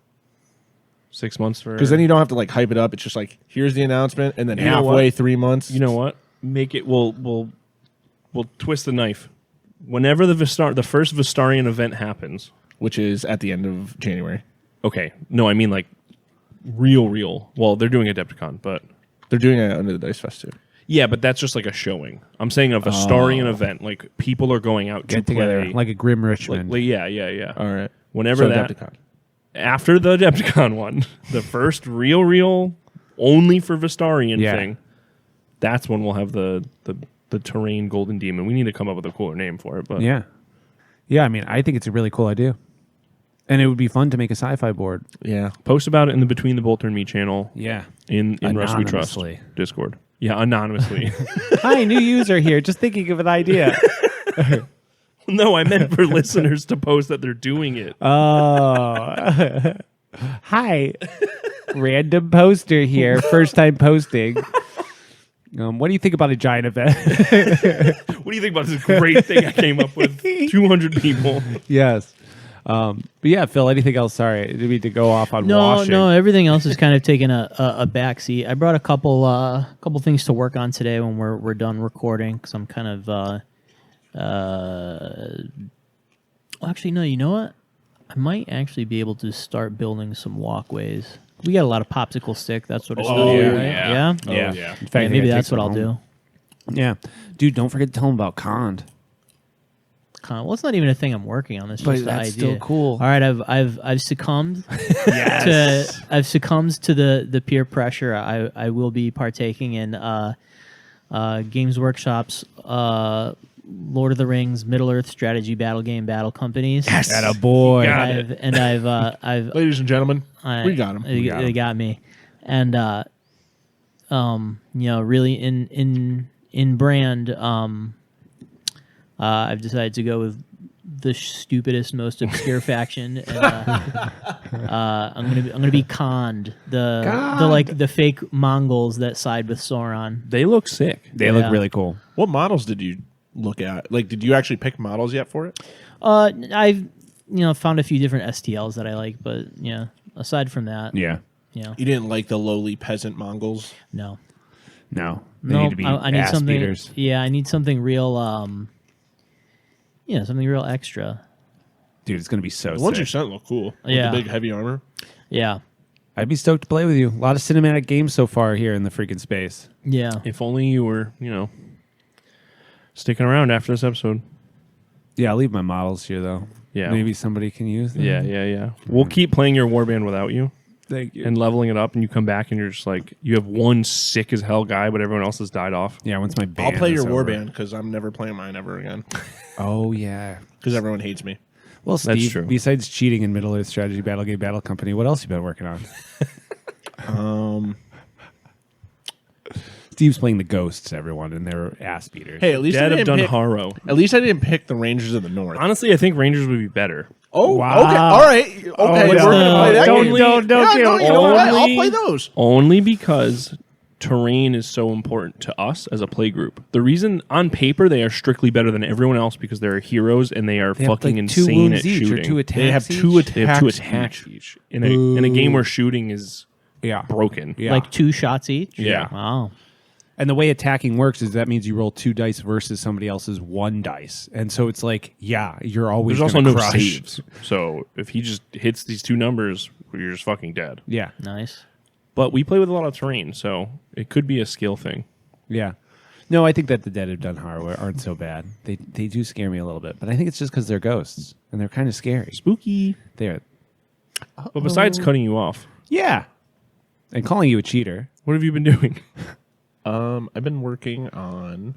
6 months for... because then you don't have to like hype it up. It's just like here's the announcement, and then You know halfway what? 3 months. You know what? Make it... We'll twist the knife. Whenever the first Vastarian event happens... which is at the end of January. Okay. No, I mean like real. Well, they're doing Adepticon, but... They're doing it under the Dice Fest too. Yeah, but that's just like a showing. I'm saying a Vastarian event. Like, people are going out Get to together play. like a Grim Richmond. Yeah. All right. Whenever So that... Adepticon. After the Adepticon one, the first real, only for Vastarian Yeah. thing, that's when we'll have the terrain Golden Demon. We need to come up with a cooler name for it, but Yeah. I mean, I think it's a really cool idea, and it would be fun to make a sci-fi board. Yeah. post about it in the Between the Bolter and Me channel Yeah. in Rust We Trust Anonymously. Discord. Yeah, anonymously. Hi, new user here. Just thinking of an idea. No, I meant for listeners to post that they're doing it. Oh. Hi. Random poster here. First time posting. What do you think about a giant event? What do you think about this great thing I came up with? 200 people. Yes. But yeah, Phil, anything else? Sorry, I didn't mean to go off on No, washing. no, everything else is kind of taking a backseat. I brought a couple things to work on today when we're done recording because I'm kind of actually no, you know what? I might actually be able to start building some walkways. We got a lot of popsicle stick. That's what it's Oh, yeah. yeah. Right? Yeah. Yeah. In Yeah, fact, maybe that's what I'll do. Yeah. Dude, don't forget to tell him about Cond. Well, it's not even a thing I'm working on. It's But just the that's idea. still cool. All right, I've succumbed Yes. I've succumbed to the peer pressure. I will be partaking in Games Workshop's Lord of the Rings Middle Earth strategy battle game battle companies. Yes. Atta boy. Got it. I've Ladies and gentlemen, we got him. They got me, and really in brand, I've decided to go with the stupidest, most obscure faction, and I'm gonna be Cond, the fake Mongols that side with Sauron. They look sick. They look really cool. What models did you look at? Like, did you actually pick models yet for it? I've found a few different STLs that I like, but yeah, aside from that, Yeah. You didn't like the lowly peasant Mongols? no. No. They need to be I need ass something. beaters. Yeah, I need something real. Something real extra. Dude, it's going to be so The ones you sick. sent look cool. With Yeah. the big heavy armor. Yeah, I'd be stoked to play with you. A lot of cinematic games so far here in the freaking space. yeah. If only you were, sticking around after this episode. Yeah, I'll leave my models here, though. Yeah. Maybe somebody can use them. Yeah. We'll keep playing your warband without you Thank you. and leveling it up, and you come back and you're just like, you have one sick as hell guy, but everyone else has died off. Yeah, once my band I'll play is your over. warband because I'm never playing mine ever again. Oh, yeah. Because everyone hates me. Well, That's Steve, true. besides cheating in Middle Earth Strategy Battle Game Battle Company, what else you been working on? Steve's playing the ghosts, everyone, and they're ass beaters. Hey, at least Dead I of didn't pick, Dunharrow. At least I didn't pick the Rangers of the North. Honestly, I think Rangers would be better. Oh, Wow. okay, all right, okay. We're gonna play that don't game. don't Yeah, give no, you know what? I'll only- play those. Only because terrain is so important to us as a play group. The reason on paper they are strictly better than everyone else because they're heroes and they are They have, fucking like, 2 insane wounds at each shooting. or 2 attacks. They have each? 2 They have 2 attacks attacks each. In a game where shooting is Yeah. broken. Yeah. Like 2 shots each. Yeah. Wow. And the way attacking works is that means you roll 2 dice versus somebody else's 1 dice. And so it's like, yeah, you're always There's also gonna no crush. saves. So if he just hits these 2 numbers, you're just fucking dead. Yeah. Nice. But we play with a lot of terrain, so it could be a skill thing. Yeah. No, I think that the Dead of Dunharrow aren't so bad. They do scare me a little bit, but I think it's just because they're ghosts and they're kind of scary. Spooky. They're But besides cutting you off, yeah, and calling you a cheater. what have you been doing? I've been working on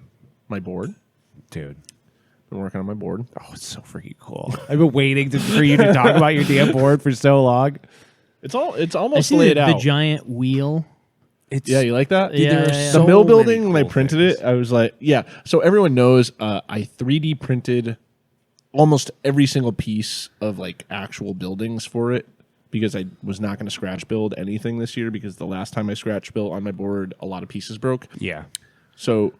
my board. Dude. Been working on my board. Oh, it's so freaking cool. I've been waiting for you to talk about your damn board for so long. It's I almost see laid the out. giant wheel. It's Yeah, you like that? Yeah, there are yeah, yeah. so The mill many building, when I cool printed things. it, I was like, yeah. So everyone knows I 3D printed almost every single piece of like actual buildings for it because I was not going to scratch build anything this year because the last time I scratch built on my board, a lot of pieces broke. Yeah. So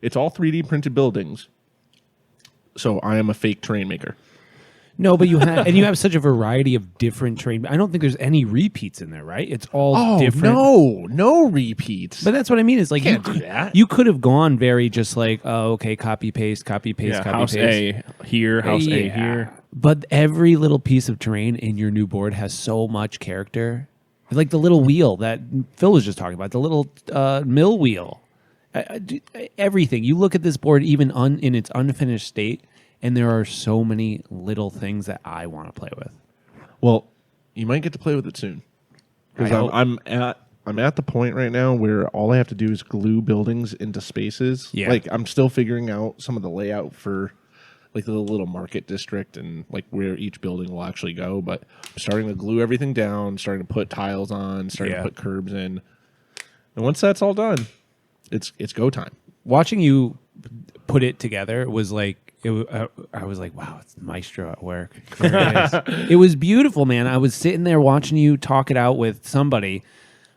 it's all 3D printed buildings. So I am a fake terrain maker. No, but you have such a variety of different terrain. I don't think there's any repeats in there, right? It's all different. no repeats. But that's what I mean. Is like Can't do that. You could have gone very just like, oh, okay, copy paste, copy paste, Yeah, copy house paste. A here, house A Yeah. here. But every little piece of terrain in your new board has so much character. Like the little wheel that Phil was just talking about, the little mill wheel. Everything. You look at this board, even in its unfinished state, and there are so many little things that I want to play with. Well, you might get to play with it soon. I Because hope. I'm at the point right now where all I have to do is glue buildings into spaces. Yeah. Like I'm still figuring out some of the layout for like the little market district and like where each building will actually go. But I'm starting to glue everything down, starting to put tiles on, starting Yeah. to put curbs in. And once that's all done, it's go time. Watching you put it together was like I was like, wow, it's maestro at work. There it is. It was beautiful, man. I was sitting there watching you talk it out with somebody,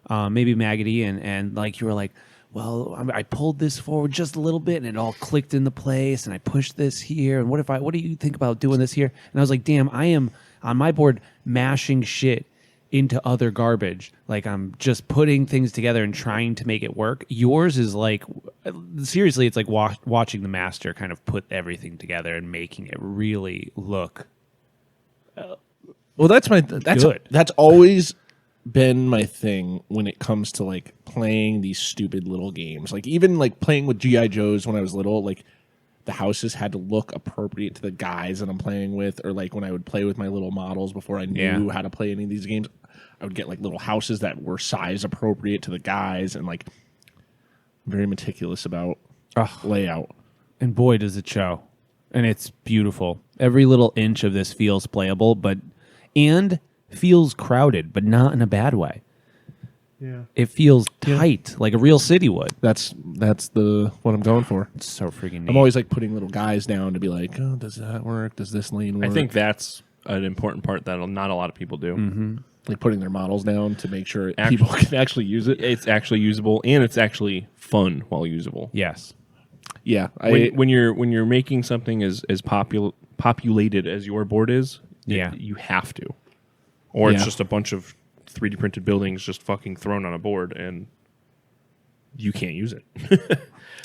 maybe Maggot Ian, and like you were like, well, I pulled this forward just a little bit, and it all clicked into place, and I pushed this here, and what do you think about doing this here? And I was like, damn, I am on my board mashing shit into other garbage. Like I'm just putting things together and trying to make it work. Yours is like, seriously, it's like watching the master kind of put everything together and making it really look Well, that's good. That's always been my thing when it comes to like playing these stupid little games. Like even like playing with GI Joes when I was little, like the houses had to look appropriate to the guys that I'm playing with, or like when I would play with my little models before I knew how to play any of these games, I would get like little houses that were size appropriate to the guys, and like very meticulous about layout. And boy, does it show. And it's beautiful. Every little inch of this feels playable, and feels crowded, but not in a bad way. Yeah. It feels tight, like a real city would. That's what I'm going for. It's so freaking neat. I'm always like putting little guys down to be like, oh, does that work? Does this lane work? I think that's an important part that not a lot of people do. Mm-hmm. Like putting their models down to make sure people can actually use it. It's actually usable, and it's actually fun while usable. Yes. Yeah. When you're making something as populated as your board is, you have to. Or it's just a bunch of 3D printed buildings just fucking thrown on a board, and you can't use it.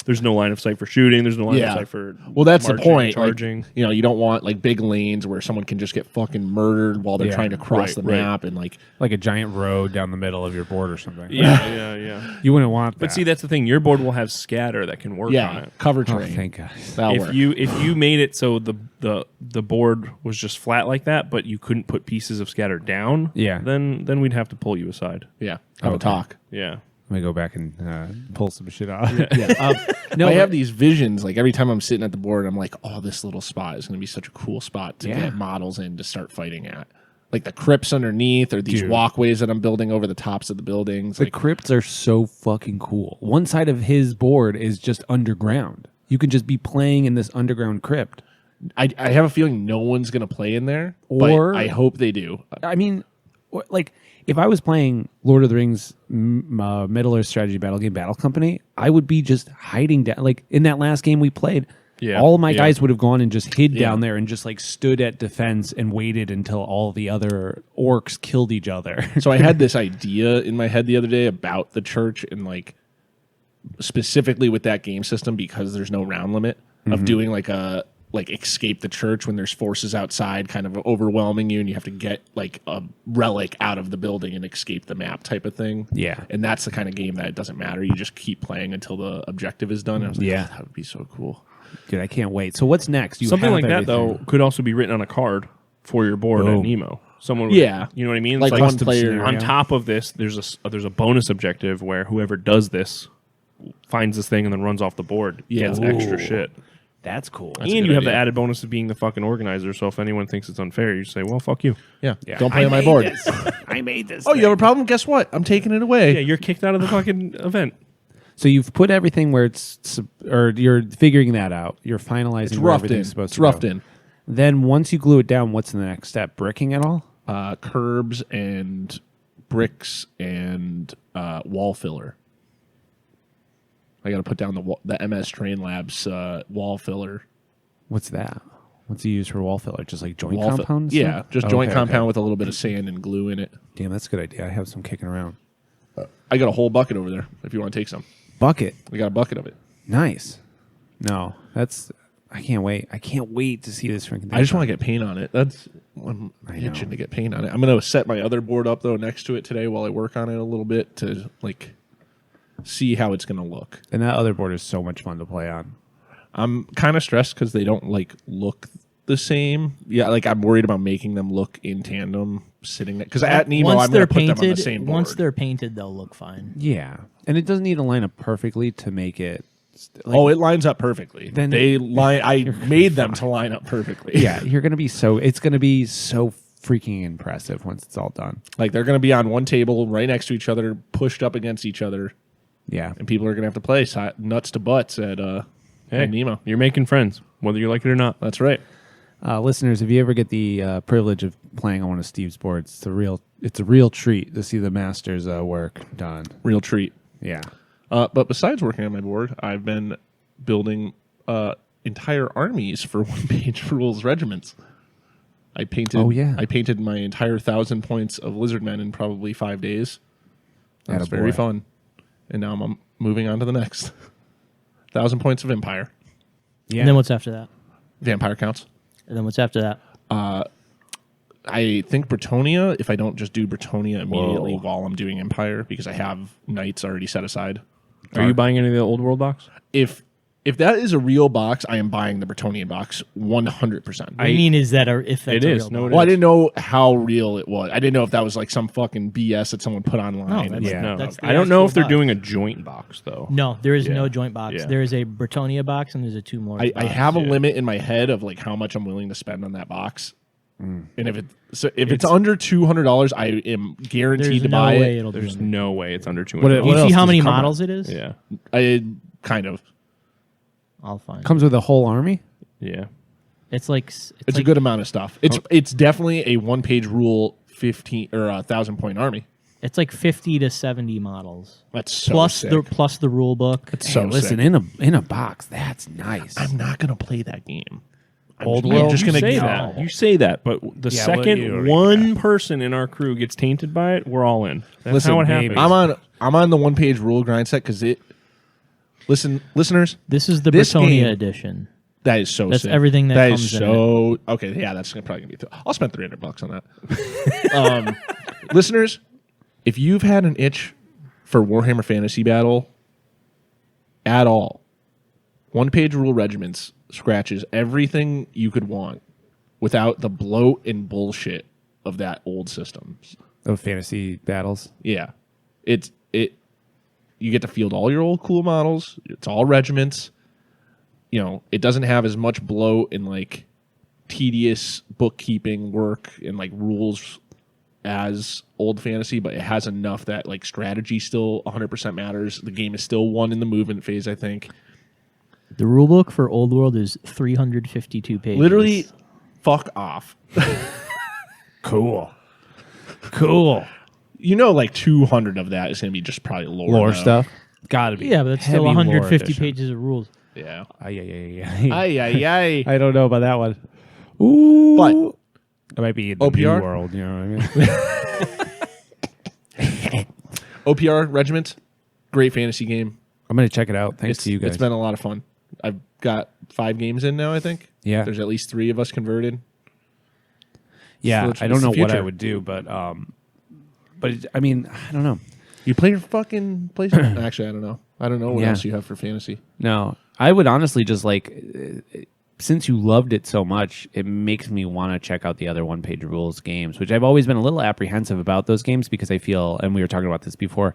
There's no line of sight for shooting. There's no line of sight for that's the point. Charging. Like, you don't want like big lanes where someone can just get fucking murdered while they're trying to cross the map, and like a giant road down the middle of your board or something. Yeah. You wouldn't want that. But see, that's the thing. Your board will have scatter that can work on it. Cover Oh, terrain. thank God. That'll If you made it so the board was just flat like that, but you couldn't put pieces of scatter down, then we'd have to pull you aside. Yeah. Have a talk. Yeah. Let me go back and pull some shit out. I have these visions. Like every time I'm sitting at the board, I'm like, oh, this little spot is going to be such a cool spot to get models in to start fighting at. Like the crypts underneath, or these walkways that I'm building over the tops of the buildings. The crypts are so fucking cool. One side of his board is just underground. You can just be playing in this underground crypt. I have a feeling no one's going to play in there, but I hope they do. I mean, like, if I was playing Lord of the Rings Middle Earth Strategy Battle Game Battle Company, I would be just hiding down. Like, in that last game we played, all of my guys would have gone and just hid down there and just, like, stood at defense and waited until all the other orcs killed each other. So I had this idea in my head the other day about the church, and, like, specifically with that game system, because there's no round limit, of doing, like, escape the church when there's forces outside kind of overwhelming you, and you have to get like a relic out of the building and escape the map type of thing. Yeah. And that's the kind of game that it doesn't matter. You just keep playing until the objective is done. And I was like, oh, that would be so cool. Dude, I can't wait. So what's next? Something like that, though, could also be written on a card for your board at NEMO. Someone would, you know what I mean? Like it's one player. On top of this, there's a bonus objective where whoever does this finds this thing and then runs off the board gets extra shit. That's cool. And you have the added bonus of being the fucking organizer, so if anyone thinks it's unfair, you say, well, fuck you. Yeah. Don't play on my board. I made this. Oh, you have a problem? Guess what? I'm taking it away. Yeah, you're kicked out of the fucking event. So you've put everything where or you're figuring that out. You're finalizing It's where roughed in. everything's supposed It's to roughed go. in. Then once you glue it down, what's the next step? Bricking it all? Curbs and bricks and wall filler. I got to put down the MS Train Labs wall filler. What's that? What's he use for wall filler? Just like joint Wall compounds? Yeah, just joint compound with a little bit of sand and glue in it. Damn, that's a good idea. I have some kicking around. I got a whole bucket over there if you want to take some. Bucket. We got a bucket of it. Nice. No, that's... I can't wait. I can't wait to see this freaking thing. I just want to get paint on it. I'm itching to get paint on it. I'm going to set my other board up, though, next to it today while I work on it a little bit to, like, see how it's going to look. And that other board is so much fun to play on. I'm kind of stressed because they don't, like, look the same. Yeah, like, I'm worried about making them look in tandem sitting there. Because at NEMO, I'm going to put them on the same board. Once they're painted, they'll look fine. Yeah. And it doesn't need to line up perfectly to make it... it lines up perfectly. Then I made them to line up perfectly. Yeah, you're going to be so... It's going to be so freaking impressive once it's all done. Like, they're going to be on one table right next to each other, pushed up against each other. Yeah. and people are going to have to play nuts to butts at NEMO. You're making friends, whether you like it or not. That's right. Listeners, if you ever get the privilege of playing on one of Steve's boards, it's a real treat to see the master's work done. Real treat. Yeah. But besides working on my board, I've been building entire armies for one-page rules regiments. I painted. Oh, yeah. I painted my entire 1,000 points of lizardmen in probably 5 days. That's very Attaboy. fun. And now I'm moving on to the next 1,000 points of empire. Yeah. And then what's after that? Vampire counts. And then what's after that? I think Bretonia, if I don't just do Bretonia immediately Whoa. while I'm doing empire, because I have knights already set aside. Are you buying any of the old world box? If that is a real box, I am buying the Bretonian box 100%. I mean, is that if that's It a is. real No, box? it Well, I didn't know how real it was. I didn't know if that was like some fucking BS that someone put online. that's- Yeah. No, That's the I don't know actual if they're box. doing a joint box though. No, there is Yeah. no joint box. Yeah. There is a Bretonia box and there's a Two Lords I box. have a Yeah. limit in my head of like how much I'm willing to spend on that box. And if it's It's- under $200, I am guaranteed There's to no buy way it. it'll be. There's in there. no way it's under 200. What Do you else see how does many it come models it is? Yeah, I kind of. I'll find. Comes with a whole army? yeah. It's like It's like, a good amount of stuff. It's definitely a one-page rule 15 or 1,000-point army. It's like 50 to 70 models That's so plus sick. the rule book. It's Hey, so listen, sick. in a box, that's nice. I'm not gonna play that game. Old I'm world? just You gonna say go. that. You say that, but the Yeah, well, second you already- one person in our crew gets tainted by it, we're all in. That's Listen, how it maybe. happens. I'm on the one-page rule grind set because it. Listeners, This is the This Bretonia game- edition. that is so. That's sick. everything that that comes is in so okay. Yeah, that's probably gonna be. I'll spend $300 on that. Listeners, if you've had an itch for Warhammer Fantasy Battle at all, one-page rule regiments scratches everything you could want without the bloat and bullshit of that old system. Of fantasy battles. Yeah, it. You get to field all your old cool models. It's all regiments. You know, it doesn't have as much bloat and like tedious bookkeeping work and like rules as old fantasy, but it has enough that like strategy still 100% matters. The game is still won in the movement phase, I think. The rule book for Old World is 352 pages. Literally, fuck off. Cool. You know, like 200 of that is going to be just probably Lore though. stuff. Gotta be. Yeah, but that's still Heavy lore 150 edition. pages of rules. Yeah. Ay. Aye. I don't know about that one. Ooh. But it might be in the OPR? new world, you know what I mean? OPR Regiment, great fantasy game. I'm going to check it out. Thanks to you guys. It's been a lot of fun. I've got 5 games in now, I think. Yeah. There's at least 3 of us converted. yeah, It's I don't the know what I future. would do, but I mean, I don't know. You play your fucking PlayStation? Actually, I don't know. I don't know what Yeah. else you have for fantasy. No, I would honestly just like, since you loved it so much, it makes me want to check out the other one-page rules games, which I've always been a little apprehensive about those games because I feel, and we were talking about this before,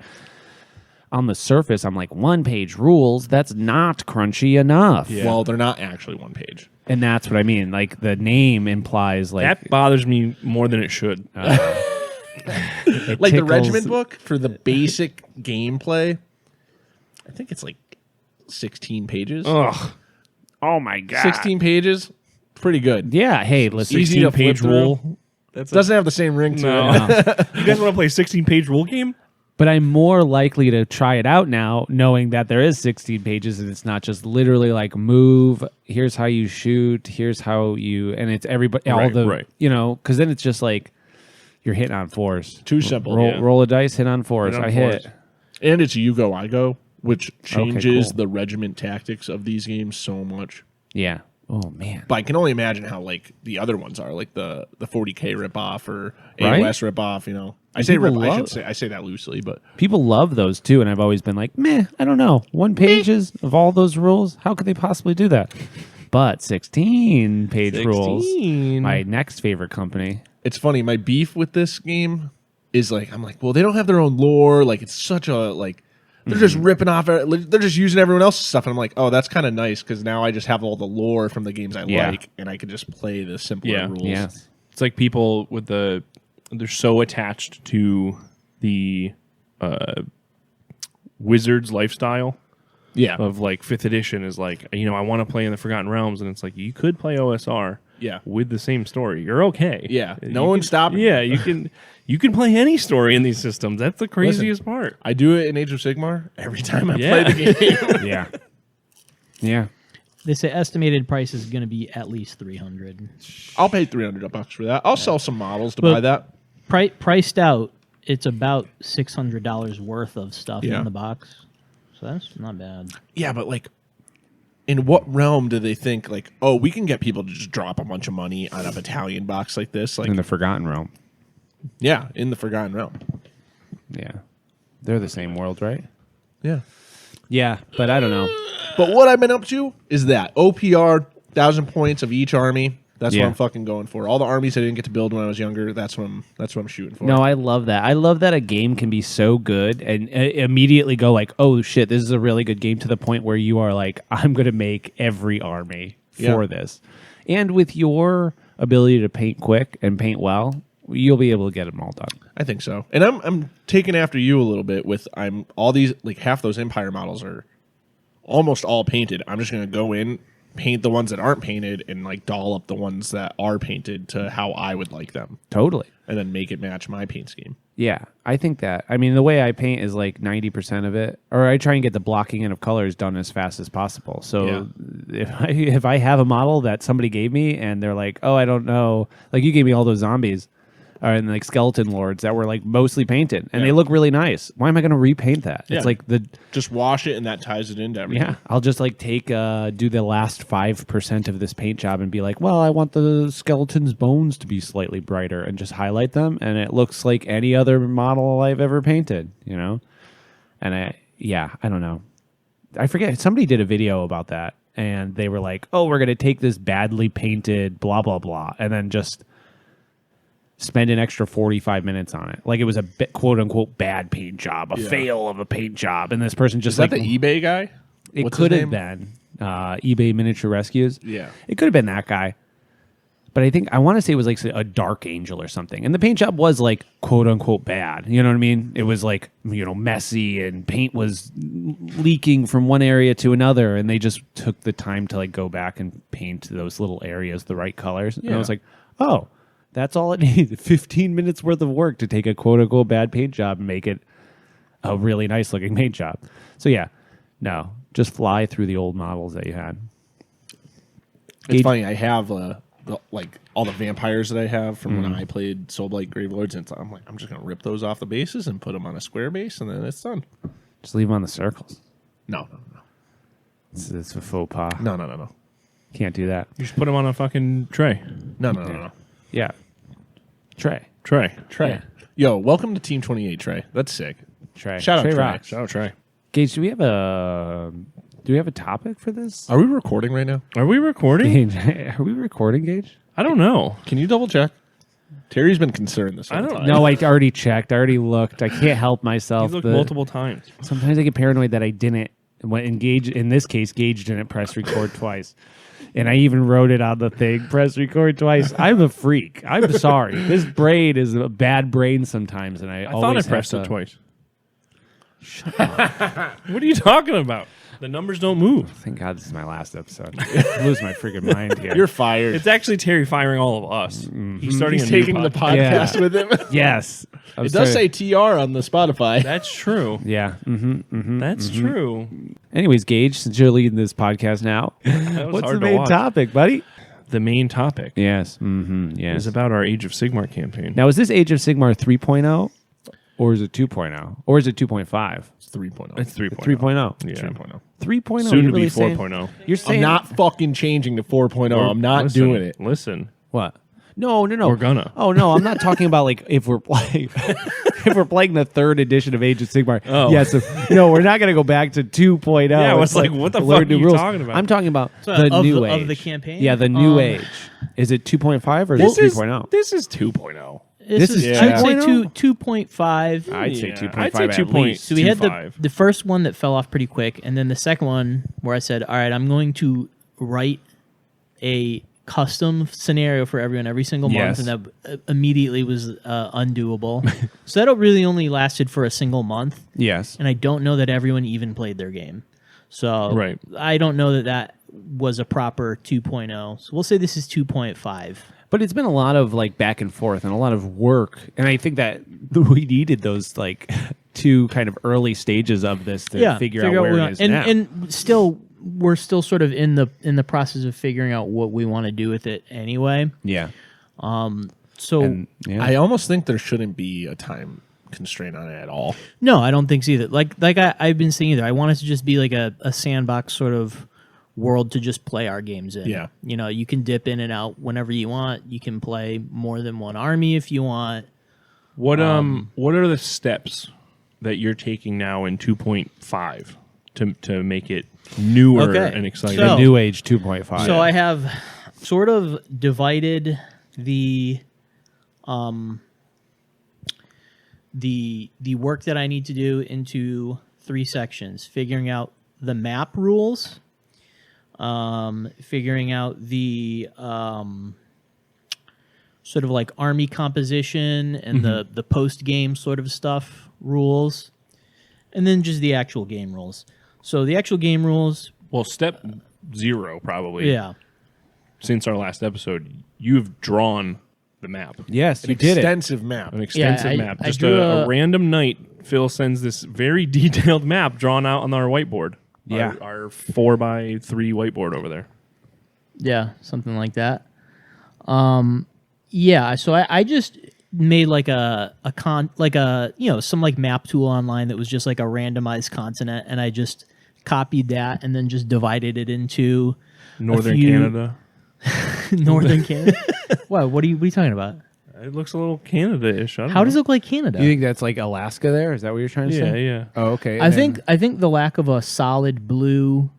on the surface, I'm like, one-page rules, that's not crunchy enough. Well, they're not actually one page. And that's what I mean. Like, the name implies, like, That bothers me more than it should. it Like the tickles- regiment book for the basic gameplay, I think it's like 16 pages. Ugh. Oh, my God. 16 pages, pretty good. Yeah, hey, listen. Easy to 16-page flip rule. through. That's Doesn't have the same ring to No. it. You guys want to play a 16-page rule game? But I'm more likely to try it out now, knowing that there is 16 pages and it's not just literally like move. Here's how you shoot. Here's how you, and it's everybody, all Right, the, right. you know, because then it's just like you're hitting on fours. Too simple. Roll, yeah. roll a dice, hit on fours. Hit on I hit. fours. And it's you go, I go, which changes cool. the regiment tactics of these games so much. Yeah. Oh man. But I can only imagine how like the other ones are, like the 40K ripoff or Right? AOS ripoff. You know, I say People rip. love- I say that loosely, but People love those too, and I've always been like, meh. I don't know. 1 pages of all those rules. How could they possibly do that? But 16-page rules. My next favorite company. it's funny. My beef with this game is like, I'm like, well, they don't have their own lore. Like, it's such a like. They're just ripping off. They're just using everyone else's stuff, and I'm like, oh, that's kind of nice because now I just have all the lore from the games I Yeah. like, and I can just play the simpler Yeah. rules. Yes. It's like people with they're so attached to the Wizards lifestyle. Yeah. Of like 5th edition is like, I want to play in the Forgotten Realms, and it's like you could play OSR with the same story. You're okay. Yeah. No one's stopping. Yeah, you can play any story in these systems. That's the craziest part. I do it in Age of Sigmar every time I play the game. Yeah. Yeah. They say estimated price is going to be at least 300. I'll pay $300 for that. I'll sell some models to But- buy that. Priced out, it's about $600 worth of stuff Yeah. in the box. So that's not bad. Yeah, but like, in what realm do they think like, oh, we can get people to just drop a bunch of money on a battalion box like this? Like, In the Forgotten Realm. yeah, in the Forgotten Realm. Yeah. They're the same world, right? Yeah. Yeah, but I don't know. But what I've been up to is that OPR, 1,000 points of each army. That's Yeah. what I'm fucking going for. All the armies I didn't get to build when I was younger. That's what I'm shooting for. No, I love that. I love that a game can be so good and immediately go like, oh shit, this is a really good game, to the point where you are like, I'm going to make every army for this. And with your ability to paint quick and paint well, you'll be able to get them all done. I think so. And I'm taking after you a little bit with all these, like half those Empire models are almost all painted. I'm just going to go in, paint the ones that aren't painted, and like doll up the ones that are painted to how I would like them, Totally. and then make it match my paint scheme. Yeah, I think that. I mean, the way I paint is like 90% of it, or I try and get the blocking in of colors done as fast as possible. So if I have a model that somebody gave me and they're like, oh, I don't know, like you gave me all those zombies and like skeleton lords that were like mostly painted and they look really nice. Why am I going to repaint that? Yeah. It's like Just wash it, and that ties it into everything. yeah, I'll just like take do the last 5% of this paint job and be like, well, I want the skeleton's bones to be slightly brighter, and just highlight them, and it looks like any other model I've ever painted, And I don't know. I forget, somebody did a video about that, and they were like, oh, we're going to take this badly painted blah, blah, blah, and then just spend an extra 45 minutes on it. Like it was a quote unquote bad paint job, a fail of a paint job. And this person just Is that the eBay guy? it What's could his have name? been eBay Miniature Rescues. Yeah. It could have been that guy. But I want to say it was like a Dark Angel or something. And the paint job was like quote unquote bad. You know what I mean? It was like, messy, and paint was leaking from one area to another. And they just took the time to like go back and paint those little areas the right colors. And I was like, oh, that's all it needs. 15 minutes worth of work to take a quote unquote bad paint job and make it a really nice looking paint job. So yeah, no, just fly through the old models that you had. It's funny. I have like all the vampires that I have from when I played Soulblight Gravelords, and I'm like, I'm just gonna rip those off the bases and put them on a square base, and then it's done. Just leave them on the circles. No. It's a faux pas. No. Can't do that. You just put them on a fucking tray. No. Yeah. Trey. Trey. Yeah. Yo, welcome to Team 28, Trey. That's sick. Trey. Shout out Trey Trey. rocks. Shout out Trey. Gage, do we have a topic for this? Are we recording right now? Are we recording? Gage, are we recording, Gage? I don't know. Can you double check? Terry's been concerned this whole I don't time. No, I already checked. I already looked. I can't help myself. He's looked multiple times. Sometimes I get paranoid that I didn't. When engage in this case, Gage didn't press record twice. And I even wrote it on the thing, press record twice. I'm a freak. I'm sorry. This brain is a bad brain sometimes, and I I thought I always pressed have it to, twice. Shut up. What are you talking about? The numbers don't move. Thank God this is my last episode. I lose my freaking mind here. You're fired. It's actually Terry firing all of us. He's starting He's a new taking the podcast. podcast with him. Yes. It does say TR on the Spotify. That's true. Yeah. That's true. Anyways, Gage, since you're leading this podcast now, That was what's hard the to main watch. topic, buddy? The main topic Yes. Yes. is about our Age of Sigmar campaign. Now, is this Age of Sigmar 3.0 or is it 2.0 or is it 2.5? It's 3.0. It's 3.0. 3.0. Yeah. 3.0. 3.0. Soon You're to be really saying- 4.0. You're saying I'm not fucking changing to 4.0. I'm not Listen, doing it. Listen. what? No. We're gonna. Oh no, I'm not talking about like if we're playing if we're playing the 3rd edition of Age of Sigmar. Oh. Yes. No, we're not going to go back to 2.0. Yeah, I was It's like, what the learn fuck new are you talking about? I'm talking about So the of new the- age of the campaign? Yeah, the new age. Is it 2.5 or is it 3.0? This is 2.0. This is I'd say 2.0? 2.5. I'd say Yeah, 2.5 I'd say at 2.0. least. So we had 2.5. the first one that fell off pretty quick, and then the second one where I said, all right, I'm going to write a custom scenario for everyone every single month, Yes. and that immediately was undoable. So that really only lasted for a single month, Yes. and I don't know that everyone even played their game. So Right. I don't know that was a proper 2.0. So we'll say this is 2.5. But it's been a lot of like back and forth and a lot of work, and I think that we needed those like two kind of early stages of this to figure out where it is and, now. And still, we're still sort of in the process of figuring out what we want to do with it anyway. yeah. So And, yeah. I almost think there shouldn't be a time constraint on it at all. no, I don't think so either. Like I've been saying either. I want it to just be like a sandbox sort of world to just play our games in. Yeah. You know, you can dip in and out whenever you want. You can play more than one army if you want. What are the steps that you're taking now in 2.5 to make it newer Okay. and exciting? So- New Age 2.5. So I have sort of divided the work that I need to do into 3 sections: figuring out the map rules, figuring out the sort of like army composition and the post game sort of stuff rules, and then just the actual game rules. So the actual game rules, Well, step 0 probably. yeah. Since our last episode, you've drawn the map. yes, An you did it. extensive map. An extensive I- map. I Just drew a a- random night, Phil sends this very detailed map drawn out on our whiteboard. Yeah. Our 4x3 whiteboard over there. Yeah, something like that. Yeah, so I just made like some like map tool online that was just like a randomized continent, and I just copied that and then just divided it into Northern few- Canada. northern Canada. What? What are you talking about? It looks a little Canada-ish. I don't How know. does it look like Canada? You think that's like Alaska there? Is that what you're trying to Yeah, say? yeah. Oh, okay. I think the lack of a solid blue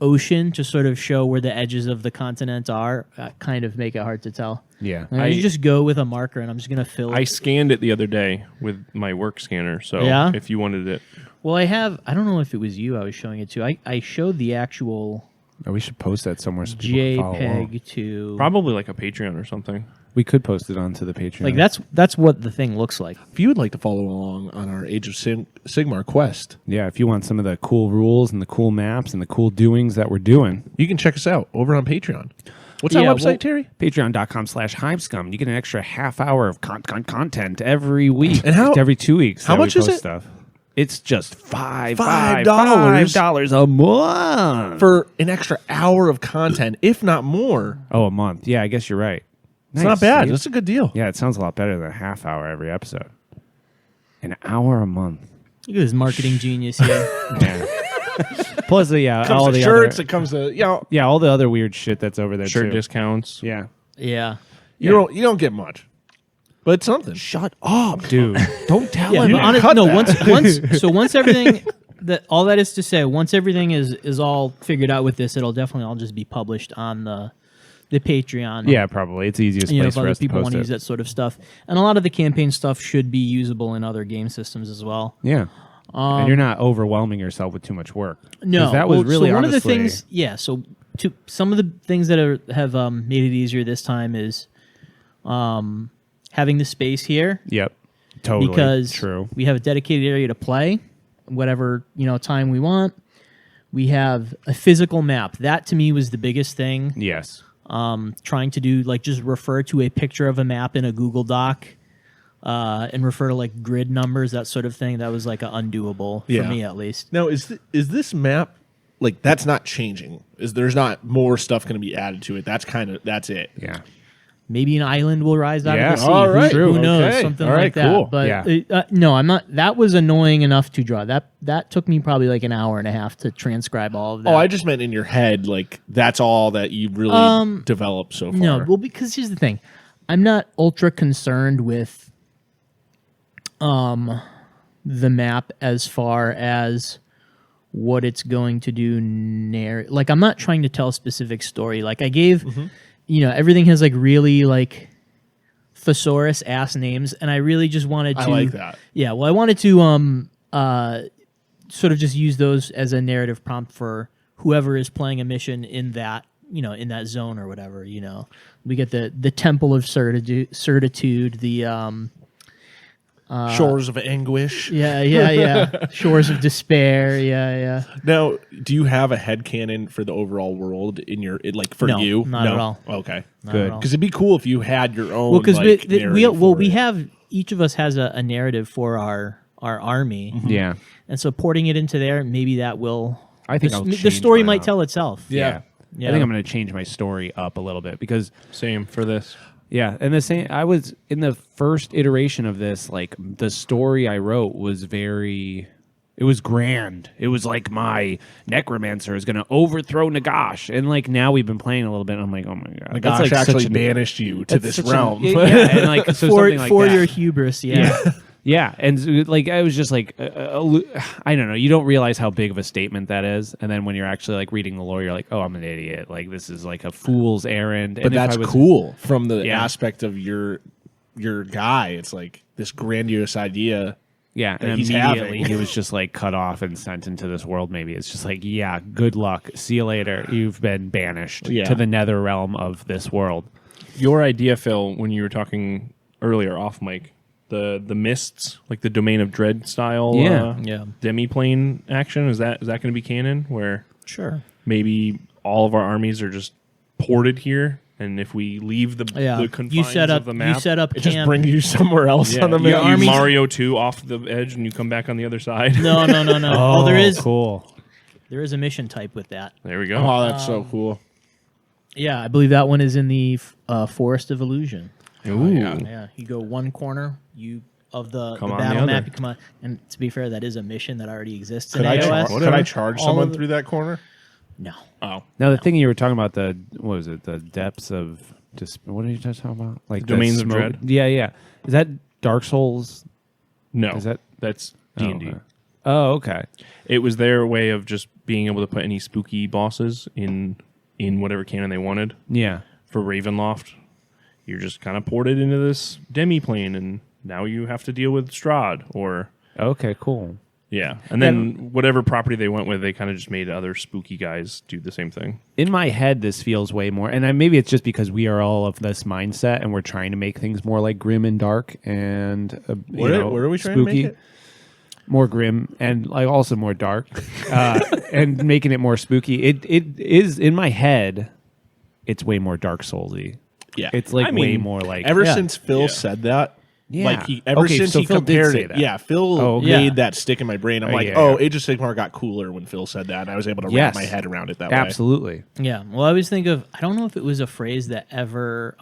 ocean to sort of show where the edges of the continent are kind of make it hard to tell. Yeah. And you just go with a marker, and I'm just gonna fill. I scanned it the other day with my work scanner, so Yeah? if you wanted it. Well, I don't know if it was you I was showing it to. I showed the actual Oh, we should post that somewhere so people can follow along. JPEG to Probably like a Patreon or something. We could post it onto the Patreon. like that's what the thing looks like. If you would like to follow along on our Age of Sigmar quest, Yeah, if you want some of the cool rules and the cool maps and the cool doings that we're doing, you can check us out over on Patreon. What's Yeah, that website, well- Terry? patreon.com/Hive Scum. You get an extra half hour of content every week. And how- every 2 weeks. how that we much is post it? Stuff. It's just $5 $5 a month. For an extra hour of content, if not more. a month. Yeah, I guess you're right. It's Nice, not bad. see? That's a good deal. Yeah, it sounds a lot better than a half hour every episode. An hour a month. Look at this marketing genius here. Yeah. Plus, yeah, all Comes to the shirts, other, it comes to, you know, yeah, all the other weird shit that's over there Shirt too. discounts. Yeah. Yeah. you don't get much. But it's something. Shut up, dude. Don't tell Yeah, him. but that. honest, no. Once everything all that is to say, once everything is all figured out with this, it'll definitely all just be published on the Patreon. Yeah, probably. It's the easiest You know, place if for other us to people post want to use it. that sort of stuff, and a lot of the campaign stuff should be usable in other game systems as well. Yeah. And you're not overwhelming yourself with too much work. 'Cause No, that was well, really so one of the honestly- things. Yeah, so some of the things that have made it easier this time is having the space here. Yep. Totally. Because True. we have a dedicated area to play whatever time we want. We have a physical map. That to me was the biggest thing. Yes. Trying to do just refer to a picture of a map in a Google Doc and refer to grid numbers, that sort of thing. That was undoable Yeah. for me at least. Now, is this map, that's not changing? There's not more stuff going to be added to it? That's it. Yeah. Maybe an island will rise out Yeah. of the sea. All right. Who knows? Okay. Something All like right, that. cool. But Yeah. no, I'm not. That was annoying enough to draw. That took me probably an hour and a half to transcribe all of that. Oh, I just meant in your head, that's all that you really developed so far. No, well, because here's the thing, I'm not ultra concerned with the map as far as what it's going to do. I'm not trying to tell a specific story. I gave, everything has really thesaurus ass names, and I really just wanted to. I like that. Yeah, well, I wanted to sort of just use those as a narrative prompt for whoever is playing a mission in that in that zone or whatever. We get the Temple of Certitude, the Shores of Anguish. yeah, Shores of Despair. Yeah. Now, do you have a headcanon for the overall world in your for No, you? not at all. Okay, Good. because it'd be cool if you had your own. Well, because narrative we for it. have each of us has a narrative for our army, Yeah. and so porting it into there, maybe that will. I think the I'll story change mine might up. tell itself. Yeah. Yeah. I think I'm going to change my story up a little bit because Same for this. yeah, and the same. I was in the first iteration of this. Like the story I wrote was very. It was grand. It was like my necromancer is going to overthrow Nagash, and like now we've been playing a little bit. And I'm like, oh my god, The that's gosh like actually such an- banished you to that's this such realm. yeah, and like so for something like for that. your hubris. Yeah. Yeah, and so, like I was just like, I don't know. You don't realize how big of a statement that is, and then when you're actually like reading the lore, you're like, oh, I'm an idiot. Like this is like a fool's errand. But And if that's I was- cool from the Yeah. aspect of your guy. It's like this grandiose idea. Yeah, that and he's immediately having. he was just like cut off and sent into this world. Maybe it's just like, yeah, good luck. See you later. You've been banished Yeah. to the nether realm of this world. Your idea, Phil, when you were talking earlier off mic, the mists, like the Domain of Dread style, Yeah. demi-plane action, is that going to be canon? Where Sure. maybe all of our armies are just ported here, and if we leave the confines You set up. of the map, You set up It just camp. brings you somewhere else yeah, on the you, map. Your you armies- Mario 2 off the edge, and you come back on the other side. No. Oh, there is cool. there is a mission type with that. There we go. Oh, that's so cool. Yeah, I believe that one is in the Forest of Illusion. Ooh. Yeah, you go one corner, of the Come on battle the map. other. You come on, and to be fair, that is a mission that already exists Could in I, AOS. could I charge All someone of- through that corner? No. Oh, Now the thing you were talking about, what was it? The depths of just what are you just talking about? Like the Domains of smoke- Dread? Yeah. Is that Dark Souls? No, Is that- that's Oh, D&D. okay. Oh, okay. It was their way of just being able to put any spooky bosses in whatever canon they wanted. Yeah. For Ravenloft, you're just kind of ported into this demi-plane, and now you have to deal with Strahd, or Okay, cool. yeah. And then whatever property they went with, they kind of just made other spooky guys do the same thing. In my head, this feels way more, and maybe it's just because we are all of this mindset, and we're trying to make things more like grim and dark, and What are we trying to spooky, make it? more grim, and like also more dark, and making it more spooky. It is in my head. It's way more Dark Soulsy. Yeah. It's like I way mean, more like Ever Yeah. since Phil Yeah. said that, Yeah. like Okay, since so he Phil did compared say it, that. yeah, Phil Oh, okay. made Yeah. that stick in my brain. I'm Oh, like, yeah. Age of Sigmar got cooler when Phil said that, and I was able to Yes. wrap my head around it that way. absolutely. Yeah. Well, I always think of. I don't know if it was a phrase that ever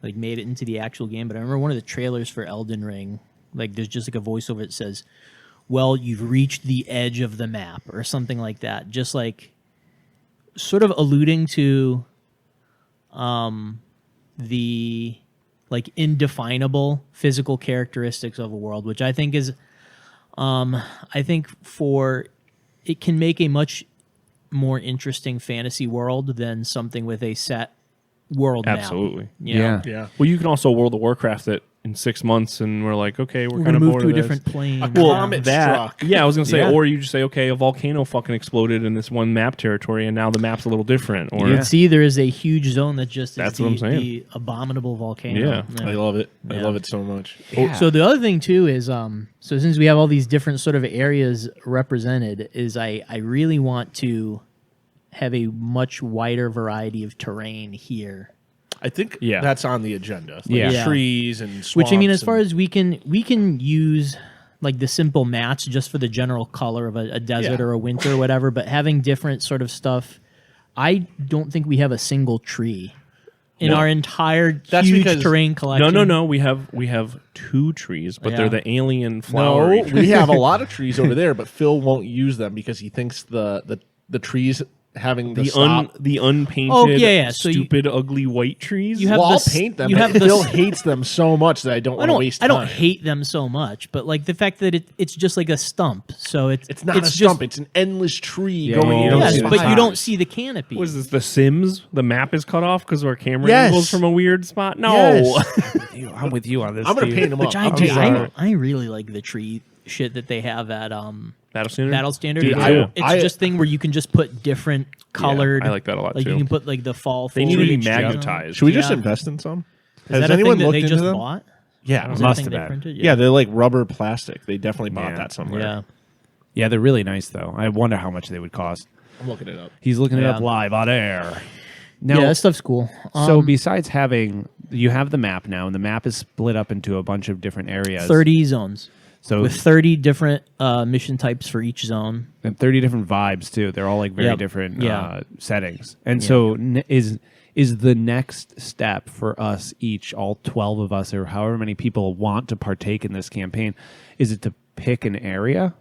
like made it into the actual game, but I remember one of the trailers for Elden Ring. Like, there's just like a voiceover that says, "Well, you've reached the edge of the map," or something like that. Just like, sort of alluding to, the like indefinable physical characteristics of a world, which I think is, I think for it can make a much more interesting fantasy world than something with a set world map. Absolutely. You know? Yeah. Well, you can also World of Warcraft it in 6 months, and we're like, okay, we're We're kind gonna of move bored to a of this. different plane. Well, comet That, struck. yeah, I was gonna say, Yeah. or you just say, okay, a volcano fucking exploded in this one map territory, and now the map's a little different. Or You can see there is a huge zone that just is That's the, what I'm saying. the abominable volcano. Yeah. I love it. I Yeah. love it so much. Yeah. So the other thing too is so since we have all these different sort of areas represented, is I really want to have a much wider variety of terrain here. I think Yeah. that's on the agenda. Like Yeah. trees and swamps. Which I mean, as far and- as we can use like the simple mats just for the general color of a desert Yeah. or a winter or whatever, but having different sort of stuff. I don't think we have a single tree in No. our entire That's huge because- terrain collection. no. We have 2 trees, but Yeah. they're the alien no, flowery. we have a lot of trees over there, but Phil won't use them because he thinks the trees having the stop. the unpainted, Oh, yeah. So stupid, ugly white trees. You have Well, the I'll s- paint them. you but have the Phil s- hates them so much that I don't want to waste I time. don't hate them so much, but like the fact that it's just like a stump. So It's not a just- stump. It's an endless tree Yeah, going. you in don't Yes, see the the but you don't sides. see the canopy. What is this? The Sims? The map is cut off because our camera Yes. angles from a weird spot. No, Yes. I'm with you on this. I'm gonna Steve. paint them up. Which I'll paint 'em up. I really like the tree shit that they have at Battle standard. Battle standard. Dude, It's just thing where you can just put different colored. I like that a lot like too. you can put like the fall. They need to be foliage, magnetized. Should we just Yeah. invest in some? Is that a thing that they just bought? Yeah, Is that a Must thing have they been. printed? yeah, they're like rubber plastic. They definitely bought Yeah. that somewhere. Yeah. Yeah, they're really nice though. I wonder how much they would cost. I'm looking it up. He's looking it Yeah. up live on air. Now, Yeah, that stuff's cool. so besides having, you have the map now, and the map is split up into a bunch of different areas. 30 zones So with 30 different mission types for each zone. and 30 different vibes too. They're all like very Yep. different Yeah. settings. And so is the next step for us each, all 12 of us or however many people want to partake in this campaign, is it to pick an area?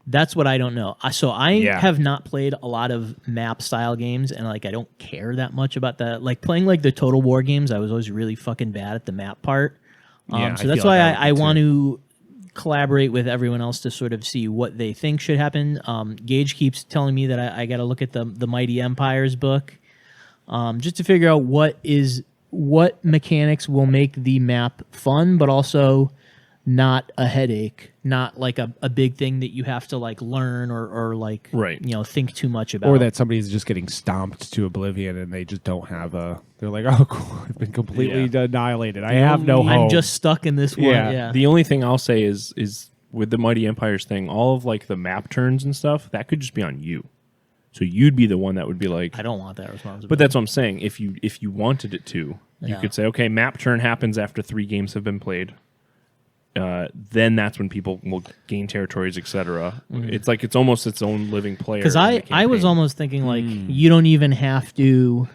That's what I don't know. So I Yeah. have not played a lot of map style games, and like I don't care that much about that. Like playing like the Total War games, I was always really fucking bad at the map part. Yeah, So I that's feel why like I I would be want to collaborate with everyone else to sort of see what they think should happen. Gage keeps telling me that I got to look at the Mighty Empires book, just to figure out what mechanics will make the map fun, but also not a headache, not like a big thing that you have to like learn or like Right. think too much about. Or that somebody's just getting stomped to oblivion and they just don't have a. They're like, oh, cool, I've been completely annihilated. I have no home. I'm just stuck in this one. Yeah. Yeah. The only thing I'll say is with the Mighty Empires thing, all of like the map turns and stuff, that could just be on you. So you'd be the one that would be like, I don't want that responsibility. but that's what I'm saying. If you wanted it to, you Yeah. could say, okay, map turn happens after 3 games have been played. Then that's when people will gain territories, etc. It's like it's almost its own living player. because in the I was campaign. almost thinking like you don't even have to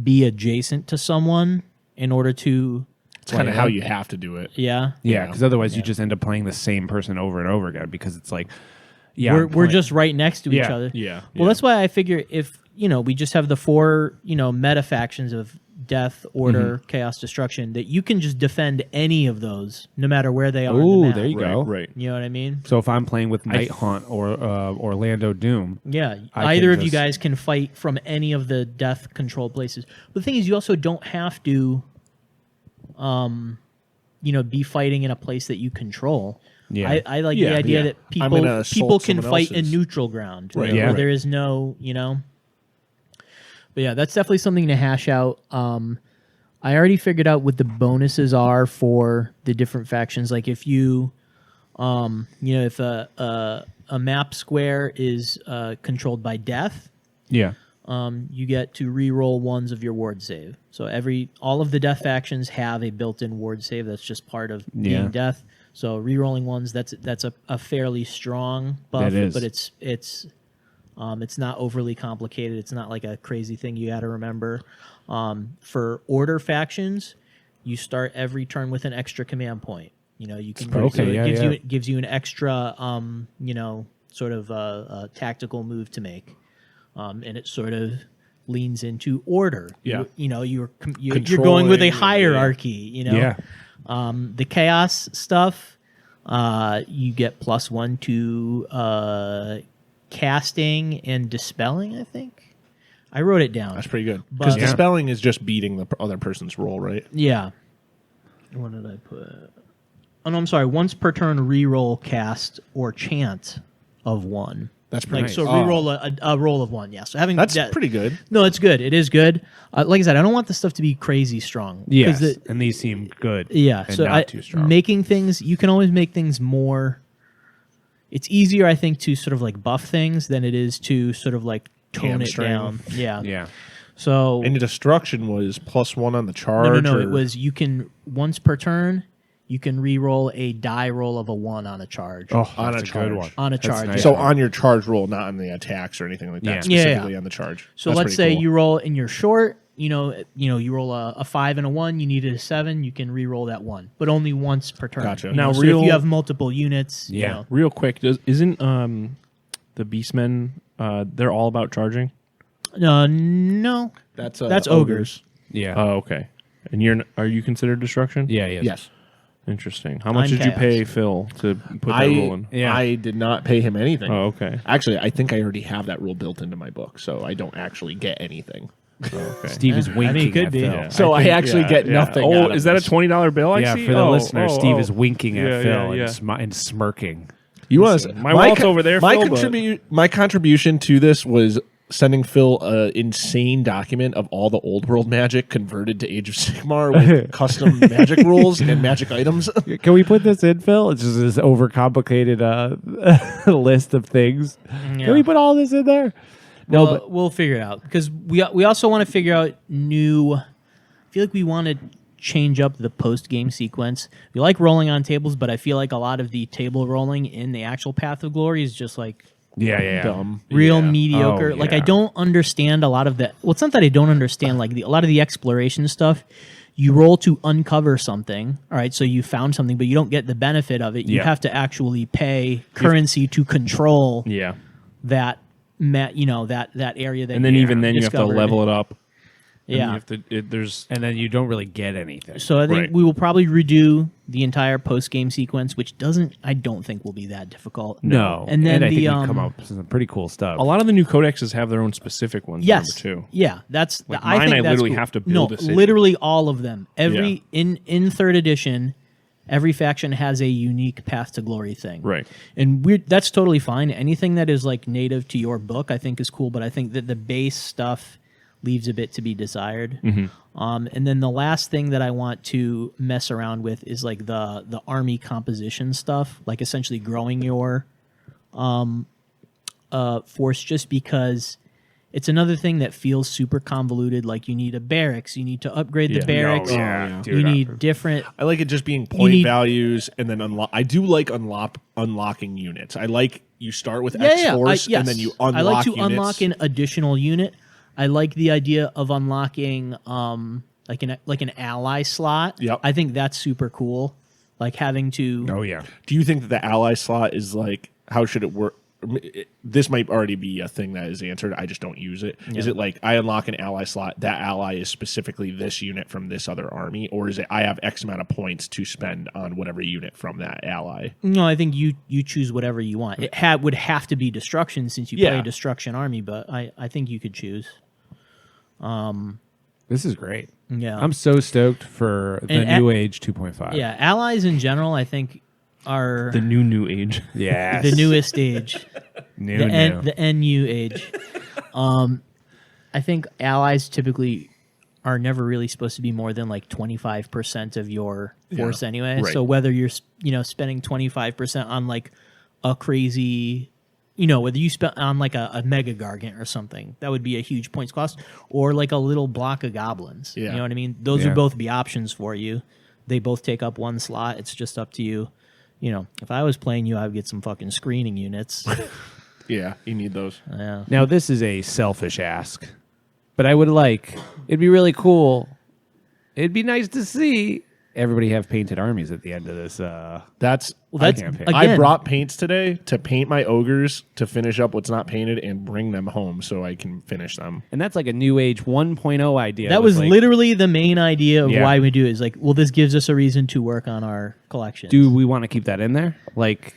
be adjacent to someone in order to It's kind of how you have to do it. yeah. Yeah, because otherwise you just end up playing the same person over and over again because it's like, yeah, we're just right next to each Yeah. other. Yeah. Well, that's why I figure if we just have the 4 meta factions of death, order, chaos, destruction, that you can just defend any of those no matter where they are. in the Ooh, map. there you go. Right. You know what I mean? So if I'm playing with Night Haunt or Orlando Doom, Yeah. I Either can of you just- guys can fight from any of the death control places. But the thing is, you also don't have to, be fighting in a place that you control. Yeah. I like Yeah, the idea yeah. that I'm gonna people assault can someone fight in else's. neutral ground, Right, where yeah. there is no, But yeah, that's definitely something to hash out. I already figured out what the bonuses are for the different factions. Like if you, if a map square is controlled by death, yeah, you get to re-roll ones of your ward save. So all of the death factions have a built-in ward save. That's just part of being death. So re-rolling ones, that's a fairly strong buff, That is. but it's not overly complicated. It's not like a crazy thing you got to remember. For order factions, you start every turn with an extra command point. You can Okay, so yeah, it gives you an extra sort of a tactical move to make. And it sort of leans into order. Yeah. You're going with a Controlling, hierarchy. yeah. The chaos stuff, you get +1 to casting and dispelling. I think I wrote it down. That's pretty good. Because But- dispelling is just beating the other person's roll, right? Yeah. What did I put? Oh no, I'm sorry. Once per turn, reroll cast or chant of 1. That's pretty So nice. reroll a roll of 1. Yeah. So having That's that, pretty good. No, it's good. It is good. Like I said, I don't want the stuff to be crazy strong. 'Cause Yes, and these seem good. Yeah, and so not too strong. making things, you can always make things more. It's easier, I think, to sort of like buff things than it is to sort of like tone Hamstring. it down. Yeah. yeah, So And the destruction was +1 on the charge. no. or- It was you can once per turn, you can re-roll a die roll of a 1 on a charge. oh, On that's a a good charge. one. On a That's charge, nice. yeah. So on your charge roll, not on the attacks or anything like that. Yeah. Specifically Yeah. on the charge. So That's let's pretty say cool. you roll in your short. You roll a 5 and a 1. You needed a 7. You can re-roll that 1, but only once per turn. Gotcha. Now, So if real- you have multiple units, Yeah. Real quick, isn't the Beastmen? They're all about charging. no, That's ogres. Yeah, Oh, okay. And are you considered destruction? yeah, yeah. Yes. Interesting. How much I'm did you chaos. pay Phil to put that rule in? Yeah. I did not pay him anything. Oh, okay. Actually, I think I already have that rule built into my book, so I don't actually get anything. Okay. Steve is winking it could at be. Phil. Yeah. So I actually get nothing. Oh, out of is that this. a $20 bill? I Yeah, see? for the Oh, listener, oh, Steve oh. is winking at Yeah, Phil yeah, and smirking. You want to? My walt's over there, My Phil, my contribution to this was sending Phil an insane document of all the old world magic converted to Age of Sigmar with custom magic rules and magic items. Can we put this in, Phil? It's just this overcomplicated list of things. Yeah. Can we put all this in there? No, Well, but we'll figure it out because we also want to figure out new. I feel like we want to change up the post game sequence. We like rolling on tables, but I feel like a lot of the table rolling in the actual Path of Glory is just like yeah. Dumb. real Yeah. mediocre. Oh, Like yeah. I don't understand a lot of the. Well, it's not that I don't understand. Like a lot of the exploration stuff. You roll to uncover something, all right? So you found something, but you don't get the benefit of it. You Yeah. have to actually pay currency to control Yeah. that. That area that And then you even then you have to discovered. level it up. And Yeah. you have to, there's and then you don't really get anything. So I think Right. we will probably redo the entire post game sequence, which I don't think will be that difficult. No, And then I the, think you come up with some pretty cool stuff. a lot of the new codexes have their own specific ones. Yes. Remember, too. Yeah, that's Like I mine, think I that's literally cool. have to build no, a city. literally all of them. Every Yeah. in third edition, every faction has a unique path to glory thing. Right. And that's totally fine. Anything that is like native to your book, I think is cool. But I think that the base stuff leaves a bit to be desired. And then the last thing that I want to mess around with is like the army composition stuff, like essentially growing your force, just because it's another thing that feels super convoluted. Like you need a barracks, you need to upgrade the Yeah. barracks, Oh, yeah. you need different. I like it just being point need- values and then unlock. I do like unlocking units. I like you start with X force and then you unlock. I like to units. unlock an additional unit. I like the idea of unlocking like an ally slot. Yep. I think that's super cool. Like having to. oh yeah, Do you think that the ally slot is like how should it work? This might already be a thing that is answered. I just don't use it. Is it like I unlock an ally slot? That ally is specifically this unit from this other army, or is it I have X amount of points to spend on whatever unit from that ally? No, I think you choose whatever you want. It would have to be destruction since you play Yeah. a destruction army, but I think you could choose. this is great. Yeah. I'm so stoked for the And New Age 2.5. Yeah, allies in general, I think, are The new age. Yes. the newest age. New. The NU age. I think allies typically are never really supposed to be more than like 25% of your force anyway. Right. So whether you're spending 25% on like a crazy, whether you spent on like a mega gargant or something, that would be a huge points cost, or like a little block of goblins. Yeah. You know what I mean? Those Yeah. would both be options for you. They both take up one slot. It's just up to you. If I was playing you, I would get some fucking screening units. Yeah, you need those. Yeah. Now this is a selfish ask, but I would it'd be really cool. It'd be nice to see everybody have painted armies at the end of this. That's that's campaign. again, I brought paints today to paint my ogres to finish up what's not painted and bring them home so I can finish them. And that's like a New Age 1.0 idea. that was like, literally the main idea of Yeah. why we do it. Is like, well, this gives us a reason to work on our collection. Do we want to keep that in there? Like,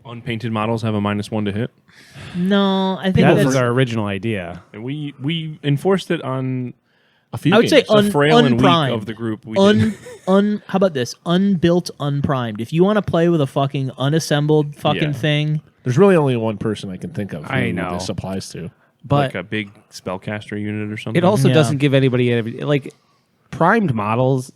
Unpainted models have a -1 to hit. No, I think that that's. was our original idea. And we enforced it on A few. I would say games. the frail and weak unprimed. of the group. We did. How about this? Unbuilt, unprimed. If you want to play with a fucking unassembled fucking Yeah. thing, There's really only one person I can think of. Who I know. this applies to. But like a big spellcaster unit or something. it also Yeah. doesn't give anybody like primed models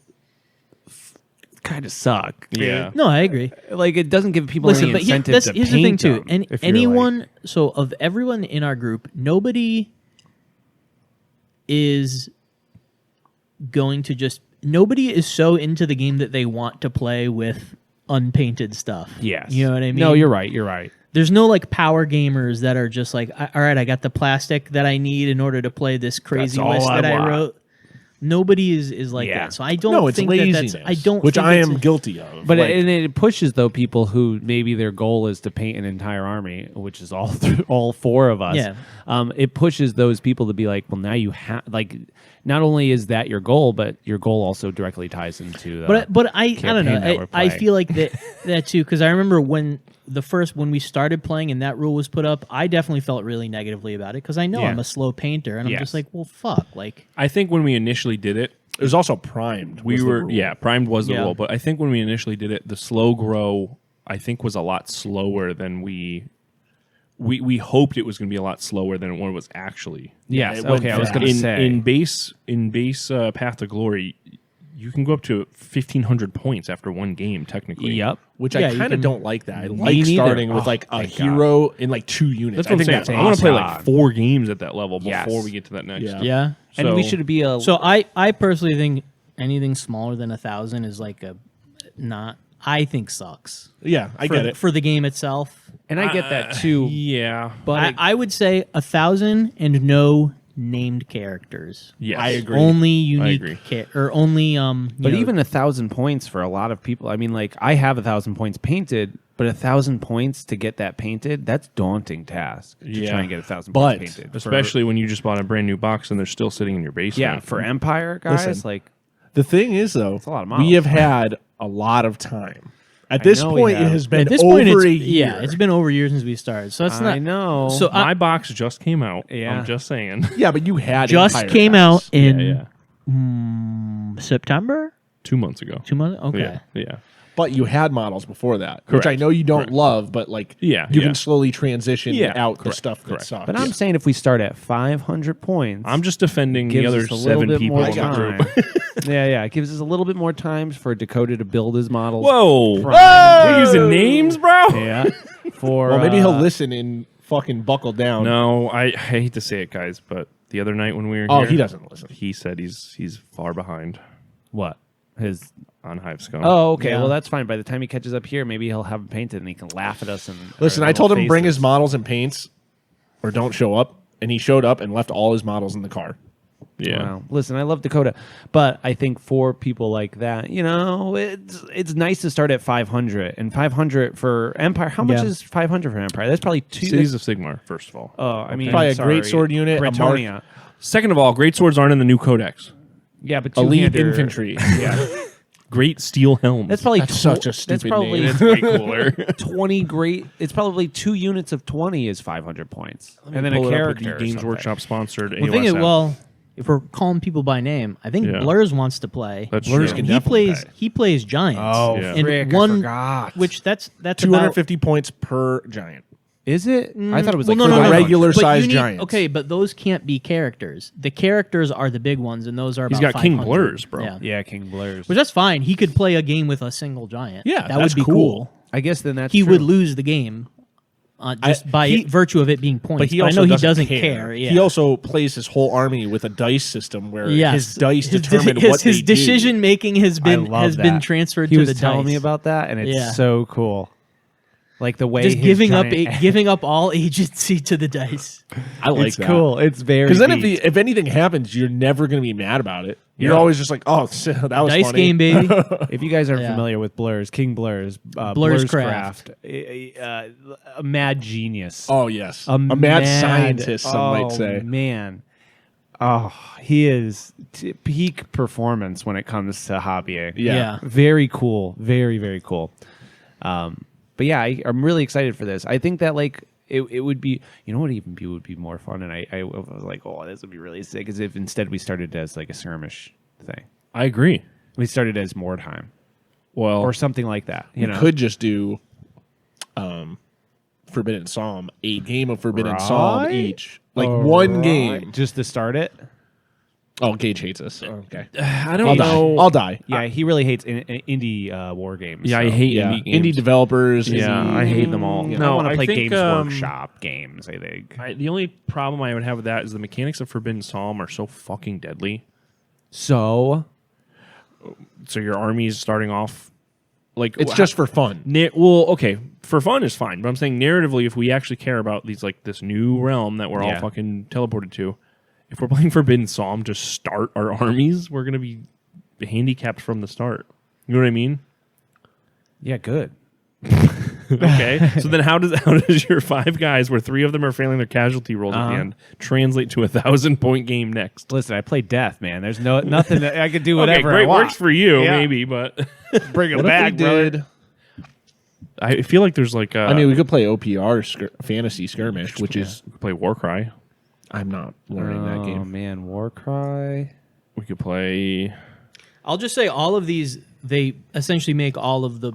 kind of suck. Yeah. no, I agree. Like it doesn't give people Listen, any but incentive to here's the thing paint too. them, And if you're anyone, so of everyone in our group, nobody is going to nobody is so into the game that they want to play with unpainted stuff. yes, You know what I mean? No, you're right. You're right. There's no like power gamers that are just like, all right, I got the plastic that I need in order to play this crazy That's all list I that I want. wrote. Nobody is like Yeah. that. So I don't No, it's think laziness. that that's. I don't. which think I it's am a- guilty of. But Like, it pushes though people who maybe their goal is to paint an entire army, which is all four of us. Yeah. It pushes those people to be like, well, now you have like, not only is that your goal, but your goal also directly ties into. The But I don't campaign that know. we're I playing. feel like that too, because I remember when we started playing and that rule was put up, I definitely felt really negatively about it because I know Yeah. I'm a slow painter and I'm Yes. just like, well, fuck, like. I think when we initially did it, it was also primed. we was the were rule. primed was the Yeah. rule, but I think when we initially did it, the slow grow I think was a lot slower than we hoped it was going to be a lot slower than what it was actually. Yes. it went Okay. I was going to say in base Path to Glory, you can go up to 1,500 points after one game technically. Yep. Which Yeah, I you kind of can- don't like that. I Me like neither. starting with Oh, like a thank hero in like 2 units. That's what I'm saying. that's I want to play like awesome. 4 games at that level Yes. before we get to that next. Yeah. Yeah. And we should be a. So I personally think anything smaller than 1,000 is like a not. I think sucks. Yeah, I for get the, it. for the game itself. and I get that too. Yeah. But I would say 1,000 and no named characters. Yes. I agree. Only agree. unique or only But even 1,000 points for a lot of people. I mean, like I have 1,000 points painted, but 1,000 points to get that painted, that's daunting task to Yeah. try and get 1,000 But- points painted. Especially when you just bought a brand new box and they're still sitting in your basement. for Empire guys, Listen. like The thing is, though, a lot of we models. have had a lot of time. At this know we point, it have. has been at this over point, a it's, year. yeah, it's been over a year since we started. So it's I not. know. So My box just came out. Yeah. I'm just saying. Yeah, but you had Just Empire came guys. out in yeah. September. 2 months ago. 2 months. Okay. Yeah. Yeah. But you had models before that, which I Correct. know you don't Correct. love, but like Yeah, you yeah. can slowly transition Yeah, out the correct, stuff that correct. sucks. but I'm saying if we start at 500 points, I'm just defending the gives other us a little 7 bit people more in the time. group. yeah, it gives us a little bit more time for Dakota to build his models. Whoa. Prime. We're using names, bro? Yeah. For well, maybe he'll listen and fucking buckle down. No, I hate to say it, guys, but the other night when we were Oh, here, he doesn't listen. he said he's far behind what his. on Hive Scum. Oh, okay. Yeah. Well, that's fine. By the time he catches up here, maybe he'll have them painted and he can laugh at us. And Listen, our I told him little bring his faces. models and paints, or don't show up, and he showed up and left all his models in the car. yeah. Wow. Listen, I love Dakota, but I think for people like that, it's nice to start at 500 and 500 for Empire. How much Yeah. is 500 for Empire? That's probably two. Cities of Sigmar, first of all. Oh, I mean, Probably a sorry. great sword unit, a Bretonia. Second of all, great swords aren't in the new codex. Yeah, but Elite two-hander- infantry. Yeah, Great steel helms. that's probably That's such a stupid That's probably name. way cooler. 20 great. It's probably 2 units of 20 is 500 points, and then a Pull it up character. with or the Games something. Workshop sponsored. the thing is, AOSM. well, if we're calling people by name, I think Yeah. Blurs wants to play. That's Blurs true. can he definitely plays. play. He plays giants. Oh, Yeah. and frick, I one forgot. which that's about 250 points per giant. Is it? I thought it was well, like no, for no, the no, no. regular But size you need- giants. Okay, but those can't be characters. The characters are the big ones, and those are. He's about got King 500. Blurs, bro. Yeah. Yeah, King Blurs. Which that's fine. He could play a game with a single giant. Yeah, that that's would be cool. cool. I guess then that's He true. would lose the game just by he- virtue of it being points. But he I also know he doesn't care. Yeah. He also plays his whole army with a dice system where Yes. his dice His determine his, what his they do. decision making has I been love been that. transferred He to was the telling dice. me about that, and it's Yeah. so cool. Like the way just his giving giant- giving up all agency to the dice. I like it's that. cool. It's very Because then neat. if anything happens, you're never going to be mad about it. You're Yeah. always just like, oh, that was Dice funny. game, baby. If you guys aren't Yeah. familiar with Blurs, King Blurs, Blurs Craft, a mad genius. Oh, yes. A mad scientist, some oh, might say. Man. Oh, he is peak performance when it comes to hobbying. Yeah. Very cool. Very, very cool. But yeah, I'm really excited for this. I think that like it would be, you know what would be more fun? And I was like, oh, this would be really sick, is if instead we started as like a skirmish thing. I agree. We started as Mordheim Well, or something like that. You know, Could just do Forbidden Psalm, a game of Forbidden Psalm Right? each. Like one game. just to start it. Oh, Gage hates us. Okay. I I'll don't die. know. I'll die. Yeah, he really hates indie war games. Yeah, I so. hate Yeah. indie games. Indie developers. Yeah, indie- I hate them all. I No, want to play think, Games Workshop games. I think. The only problem I would have with that is the mechanics of Forbidden Psalm are so fucking deadly. So So your army's starting off like It's just for fun. well, okay, for fun is fine, but I'm saying narratively, if we actually care about these like this new realm that we're all Yeah. fucking teleported to, if we're playing Forbidden Psalm to start our armies, we're gonna be handicapped from the start. You know what I mean? yeah, good. Okay. So then how does your 5 guys, where 3 of them are failing their casualty rolls at the end, translate to a 1,000-point game next? Listen, I play death, man. There's nothing that I could do whatever okay, great I want. works for you, Yeah. maybe, but Bring it What back, if we brother. did? I feel like there's like I mean, we could play OPR fantasy skirmish, which is we could play Warcry. I'm not learning that Oh game. man, Warcry. We could play. I'll just say all of these. They essentially make all of the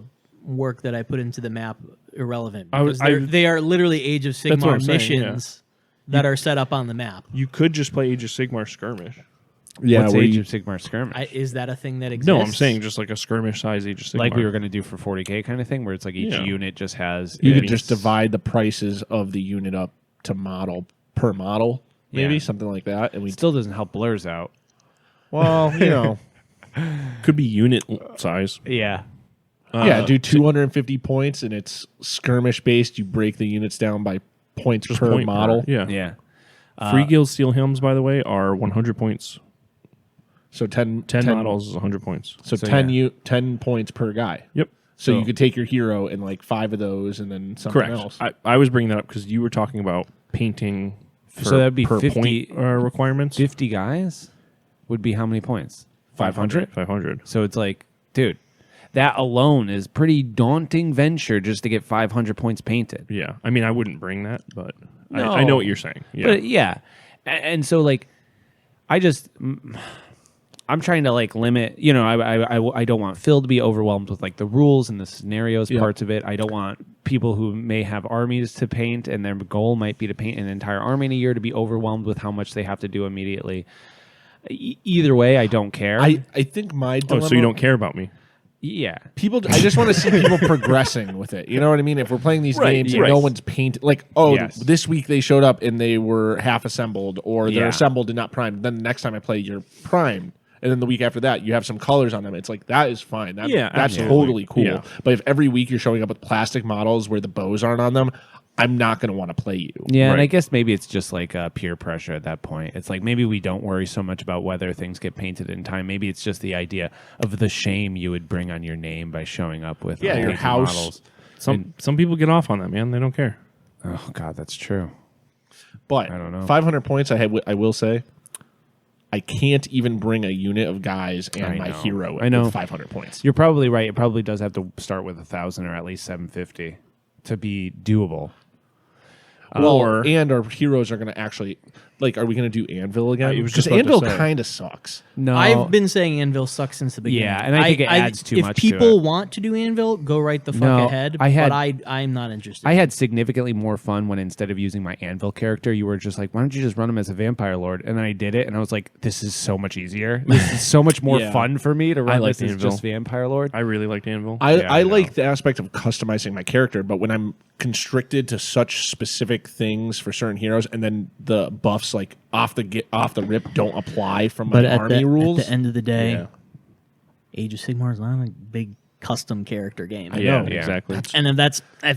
work that I put into the map irrelevant. I was- Because they are literally Age of That's what I'm Sigmar saying, missions that are set up on the map. You could just play Age of Sigmar skirmish. Yeah, What's where Age you- of Sigmar skirmish? Is that a thing that exists? No, I'm saying just like a skirmish size Age of Sigmar. Like we were going to do for 40K kind of thing, where it's like each Yeah. unit just has. you I could mean, just divide the prices of the unit up to model per model, maybe Yeah. something like that. And we It still doesn't help blurs out. well, you know, could be unit size. Yeah. yeah, do 250 points, and it's skirmish based. You break the units down by points Just per point model. Yeah. Yeah. Free Guild Steel Helms, by the way, are 100 points. So 10 10 models is 100 points. So, So, 10 points per guy. Yep. So you could take your hero and like 5 of those, and then something Correct. else. I was bringing that up because you were talking about painting for So that'd be per 50 point requirements. 50 guys would be how many points? 500? 500. So it's like, dude, that alone is pretty daunting venture just to get 500 points painted. Yeah. I mean, I wouldn't bring that, but No. I know what you're saying. Yeah. But yeah. And so like I'm trying to like limit, you know, I don't want Phil to be overwhelmed with like the rules and the scenarios parts of it. I don't want people who may have armies to paint and their goal might be to paint an entire army in a year to be overwhelmed with how much they have to do immediately. Either way, I don't care. I think my Oh, dilemma, so you don't care about me? yeah. people. I just want to see people progressing with it. You know what I mean? If we're playing these Right, games and right. no one's painted, like, oh, Yes. this week they showed up and they were half assembled, or they're Yeah. assembled and not primed. Then the next time I play, you're primed. And then the week after that, you have some colors on them. It's like, that is fine. That's absolutely. totally cool. Yeah. But if every week you're showing up with plastic models where the bows aren't on them, I'm not going to want to play you. Yeah, and I Right. guess maybe it's just like peer pressure at that point. It's like maybe we don't worry so much about whether things get painted in time. Maybe it's just the idea of the shame you would bring on your name by showing up with Yeah, your painted house. models. Some people get off on that, man. They don't care. Oh God, that's true. But I don't know. 500 points, I will say, I can't even bring a unit of guys and I my know. hero I know. with 500 points. You're probably right. It probably does have to start with 1,000 or at least 750 to be doable. Well, and our heroes are going to actually, like, are we going to do Anvil again? I was just Because about to Anvil say. kind of sucks. No, I've been saying Anvil sucks since the beginning. Yeah, and I think it adds too much If to people it. want to do Anvil, go right the fuck No, ahead. I had- but I'm not interested. I had significantly more fun when instead of using my Anvil character, you were just like, why don't you just run him as a Vampire Lord? And then I did it, and I was like, this is so much easier. This is so much more Yeah. fun for me to run like this as Anvil. just Vampire Lord. I really liked Anvil. I I know. like the aspect of customizing my character, but when I'm constricted to such specific things for certain heroes, and then the buffs like off the rip don't apply from my but at army the, rules. at the end of the day, Yeah. Age of Sigmar is not a big custom character game. yeah, know. exactly. And if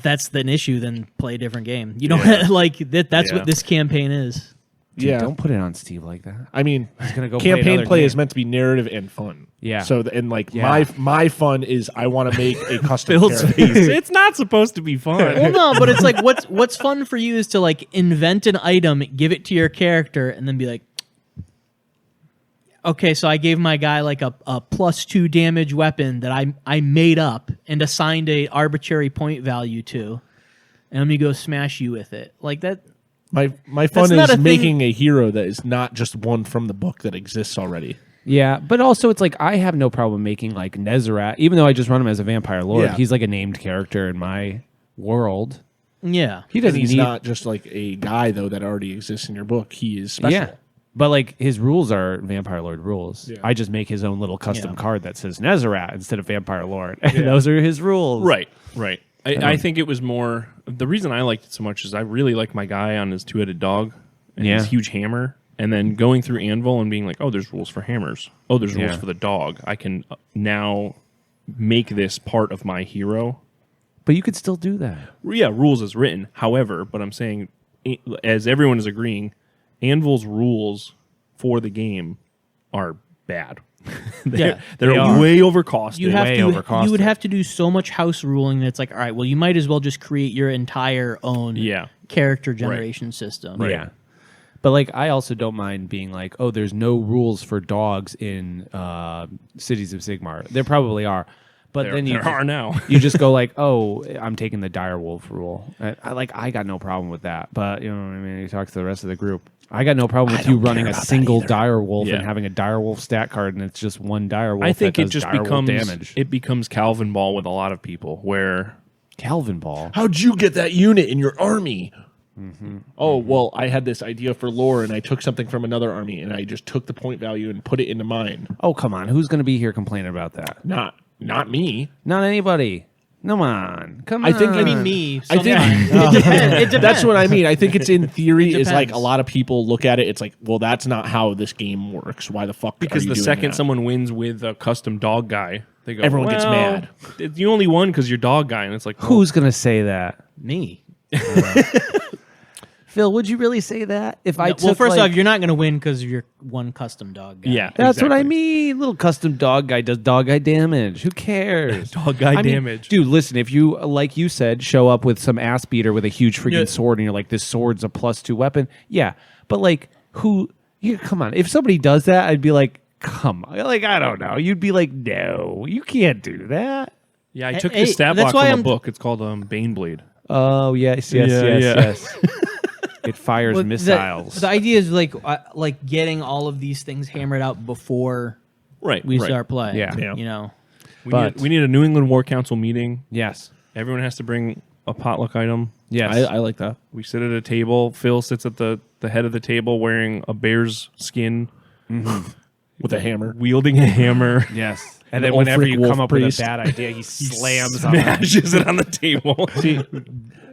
that's an issue, then play a different game. You don't like that. That's Yeah. what this campaign is. Dude, yeah, don't put it on Steve like that. I mean, gonna go play campaign another play game. is meant to be narrative and fun. Yeah. So and like Yeah. my fun is I want to make a custom Phil's character. face. It's not supposed to be fun. Well, no, but it's like what's fun for you is to like invent an item, give it to your character, and then be like, okay, so I gave my guy like a +2 damage weapon that I made up and assigned a arbitrary point value to, and let me go smash you with it. Like that. My That's fun not is a thing- making a hero that is not just one from the book that exists already. Yeah, but also it's like I have no problem making like Nezareth, even though I just run him as a Vampire Lord. Yeah. He's like a named character in my world. Yeah. He And doesn't he's need not just like a guy though that already exists in your book. He is special. Yeah. But like his rules are Vampire Lord rules. Yeah. I just make his own little custom Yeah. card that says Nezareth instead of Vampire Lord. And those are his rules. Right. I think it was more the reason I liked it so much is I really like my guy on his two-headed dog and Yeah. his huge hammer, and then going through Anvil and being like, oh, there's rules for hammers. Oh, there's rules Yeah. for the dog. I can now make this part of my hero. But you could still do that. Yeah, rules is written. However, but I'm saying, as everyone is agreeing, Anvil's rules for the game are bad. Yeah, they're they are. way overcosted. You have way to. overcosted. You would have to do so much house ruling that it's like, all right, well, you might as well just create your entire own Yeah. character generation system. Yeah. But like I also don't mind being like, oh, there's no rules for dogs in Cities of Sigmar. There probably are. But then you there are now. you just go like, oh, I'm taking the direwolf rule. I got no problem with that. But you know what I mean? You talk to the rest of the group. I got no problem with you running a single direwolf Yeah. and having a direwolf stat card, and it's just one direwolf. I think that it does just direwolf becomes damage. it becomes Calvin Ball with a lot of people, where Calvin Ball. How'd you get that unit in your army? Oh, well, I had this idea for lore, and I took something from another army, and I just took the point value and put it into mine. Oh, come on. Who's going to be here complaining about that? Not me. Not anybody. Come on. Come on. I think I mean, me. I think sometimes. It depends. that's what I mean. I think it's in theory. It Is like a depends. lot of people look at it. It's like, well, that's not how this game works. Why the fuck? because are you the doing second that? someone wins with a custom dog guy, they go, Everyone gets "Well, mad." You only won because you're dog guy, and it's like, Who's going to say that? Me. Phil, would you really say that? If I No, took, well, first like- off, you're not going to win because you're one custom dog guy. yeah, That's what I exactly. mean. Little custom dog guy does dog guy damage. Who cares? Dog guy I mean, damage. dude, listen, if you, like you said, show up with some ass beater with a huge freaking Yeah. sword and you're like, this sword's a +2 weapon. Yeah. But like, come on. If somebody does that, I'd be like, come on. Like, I don't know. You'd be like, no, you can't do that. Yeah, I took Hey, the stat that's block why from a I'm- book. It's called Baneblade. Oh, yes. Yeah. It fires Well, missiles. The idea is like getting all of these things hammered out before Right. we right. start playing. Yeah. Yeah. You know. But- We need a New England War Council meeting. Yes. Everyone has to bring a potluck item. Yes. I like that. We sit at a table. Phil sits at the head of the table wearing a bear's skin, With a hammer. wielding a hammer, Yes. And An then whenever Ulfric you wolf come up priest. with a bad idea, he slams on it. smashes it on the table.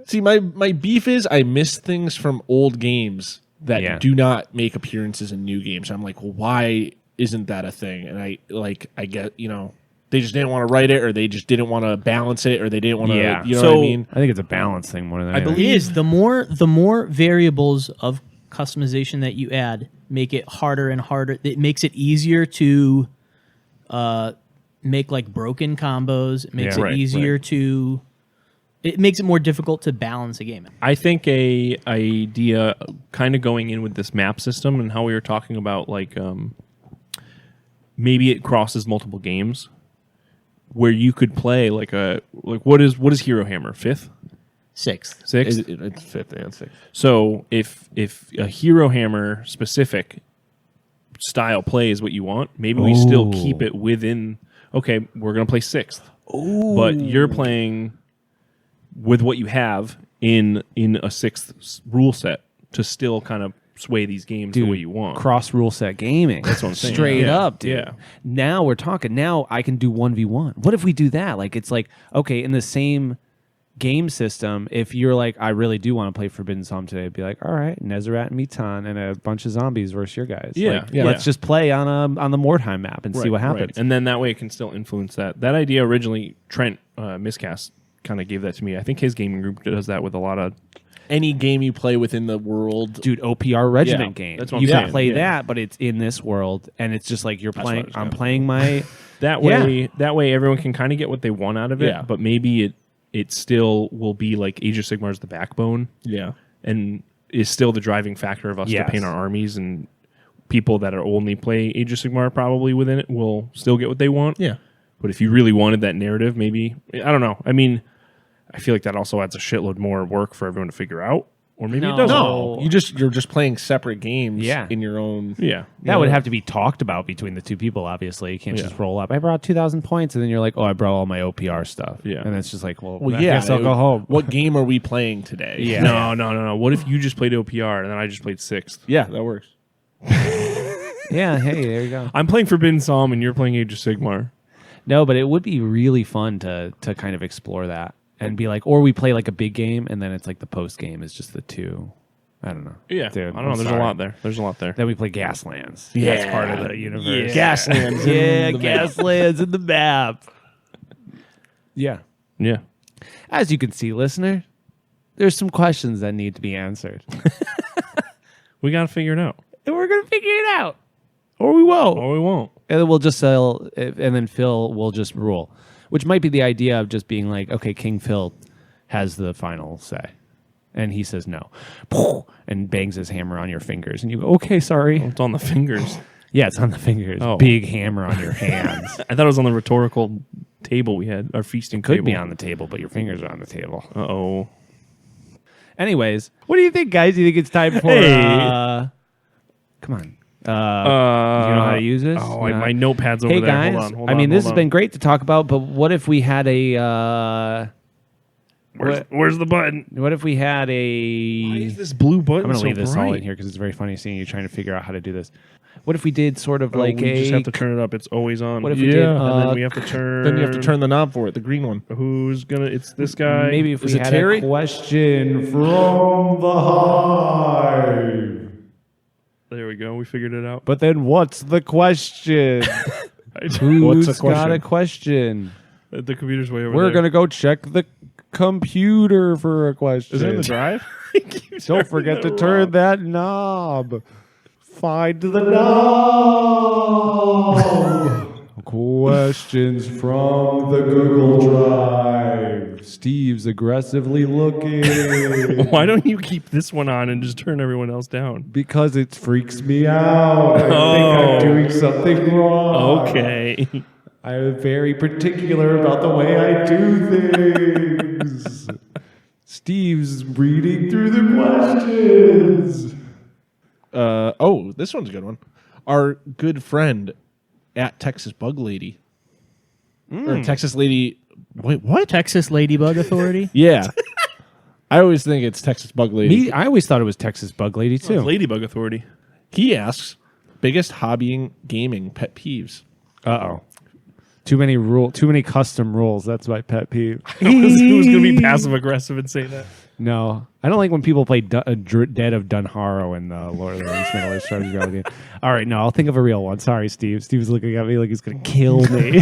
See, my beef is I miss things from old games that Yeah. do not make appearances in new games. I'm like, well, why isn't that a thing? And I get, they just didn't want to write it, or they just didn't want to balance it, or they didn't want to, Yeah. you know what I mean? I think it's a balance thing more than I anything. believe- It is the more variables of customization that you add make it harder and harder. It makes it easier to make like broken combos. It makes Yeah. it Right, easier to. It makes it more difficult to balance a game. I think a idea kind of going in with this map system and how we were talking about like maybe it crosses multiple games where you could play like what is Hero Hammer? 5th? Sixth. 6th? It's fifth and sixth. So if a Hero Hammer specific style plays what you want, maybe we still keep it within. Okay, we're gonna play 6th, but you're playing with what you have in a 6th rule set to still kind of sway these games the way you want. Cross rule set gaming. That's what I'm saying. Straight Yeah. up, dude. Yeah. Now we're talking. Now I can do 1v1. What if we do that? Like, it's like, okay, in the same game system, if you're like, I really do want to play Forbidden Psalm today, it'd be like, all right, Nezaret and Mitan and a bunch of zombies versus your guys. Yeah, Like, yeah. Let's just play on the Mordheim map and see what happens. And then that way it can still influence that. That idea originally, Trent Miscast kind of gave that to me. I think his gaming group does that with a lot of. Any game you play within the world. Dude, OPR Regiment Yeah, game. that's what I'm You can saying, play yeah. that, but it's in this world, and it's just like you're what I playing. was I'm gonna playing my. That way everyone can kind of get what they want out of it. Yeah. But maybe it still will be like Age of Sigmar is the backbone. Yeah. And is still the driving factor of us Yes. to paint our armies, and people that are only play Age of Sigmar probably within it will still get what they want. Yeah. But if you really wanted that narrative, maybe I don't know. I mean, I feel like that also adds a shitload more work for everyone to figure out, or maybe it doesn't. No, you're just playing separate games. Yeah. In your own. Yeah, That would have to be talked about between the two people. Obviously, you can't just roll up. I brought 2,000 points, and then you're like, "Oh, I brought all my OPR stuff." Yeah. and it's just like, "Well, Well, I yeah. guess I'll go home." What game are we playing today? Yeah. No. What if you just played OPR and then I just played 6th? Yeah, that works. Yeah, hey, there you go. I'm playing Forbidden Psalm and you're playing Age of Sigmar. No, but it would be really fun to kind of explore that and be like, or we play like a big game, and then it's like the post game is just the two. I don't know. Yeah, Dude, I don't know. I'm There's sorry. a lot there. There's a lot there. Then we play Gaslands. Yeah. That's part of the universe. Gaslands. Yeah, Gaslands in the map. Yeah. Yeah. As you can see, listener, there's some questions that need to be answered. We got to figure it out. And we're going to figure it out. Or we won't. Or we won't. And then we'll just sell, and then Phil will just rule. Which might be the idea of just being like, okay, King Phil has the final say. And he says no. And bangs his hammer on your fingers. And you go, okay, sorry. It's on the fingers. Yeah, it's on the fingers. Oh. Big hammer on your hands. I thought it was on the rhetorical table we had, our feasting Could table. be on the table, but your fingers are on the table. Uh-oh. Anyways, what do you think, guys? Do you think it's time for Hey. Come on. Do you know how to use this? Oh, No. my notepad's over Hey there. guys, Hold I on, mean, this hold has been on. great to talk about, but what if we had a? Where's the button? What if we had a? Why is this blue button I'm going to so leave this all in bright? here because it's very funny seeing you trying to figure out how to do this. What if we did sort of Oh, like we a? just have to turn it up. It's always on. What if we did? Yeah. and then we have to turn. Then you have to turn the knob for it, the green one. Who's gonna? It's this guy. Maybe if Is we it had Terry? a question from the Hive. There we go. We figured it out. But then, what's the question? What's Who's the got a question? question? The computer's way over We're there. gonna go check the computer for a question. Is it in the drive? Don't forget to turn that knob. Find the knob. Questions from the Google Drive. Steve's aggressively looking Why don't you keep this one on and just turn everyone else down? because it freaks me out. I think I'm doing something wrong. Okay. I'm very particular about the way I do things. Steve's reading through the questions. Oh, this one's a good one. Our good friend at Texas Bug Lady. Or Texas Lady. Wait, what? Texas Ladybug Authority. Yeah. I always think it's Texas Bug Lady. I always thought it was Texas Bug Lady too. Ladybug Authority. He asks, biggest hobbying gaming pet peeves. Uh-oh. Too many custom rules. That's my pet peeve. Who's going to be passive aggressive and say that? No, I don't like when people play Dead of Dunharrow in the Lord of the Rings Middle Earth strategy game. All right, no, I'll think of a real one. Sorry, Steve. Steve's looking at me like he's going to kill me.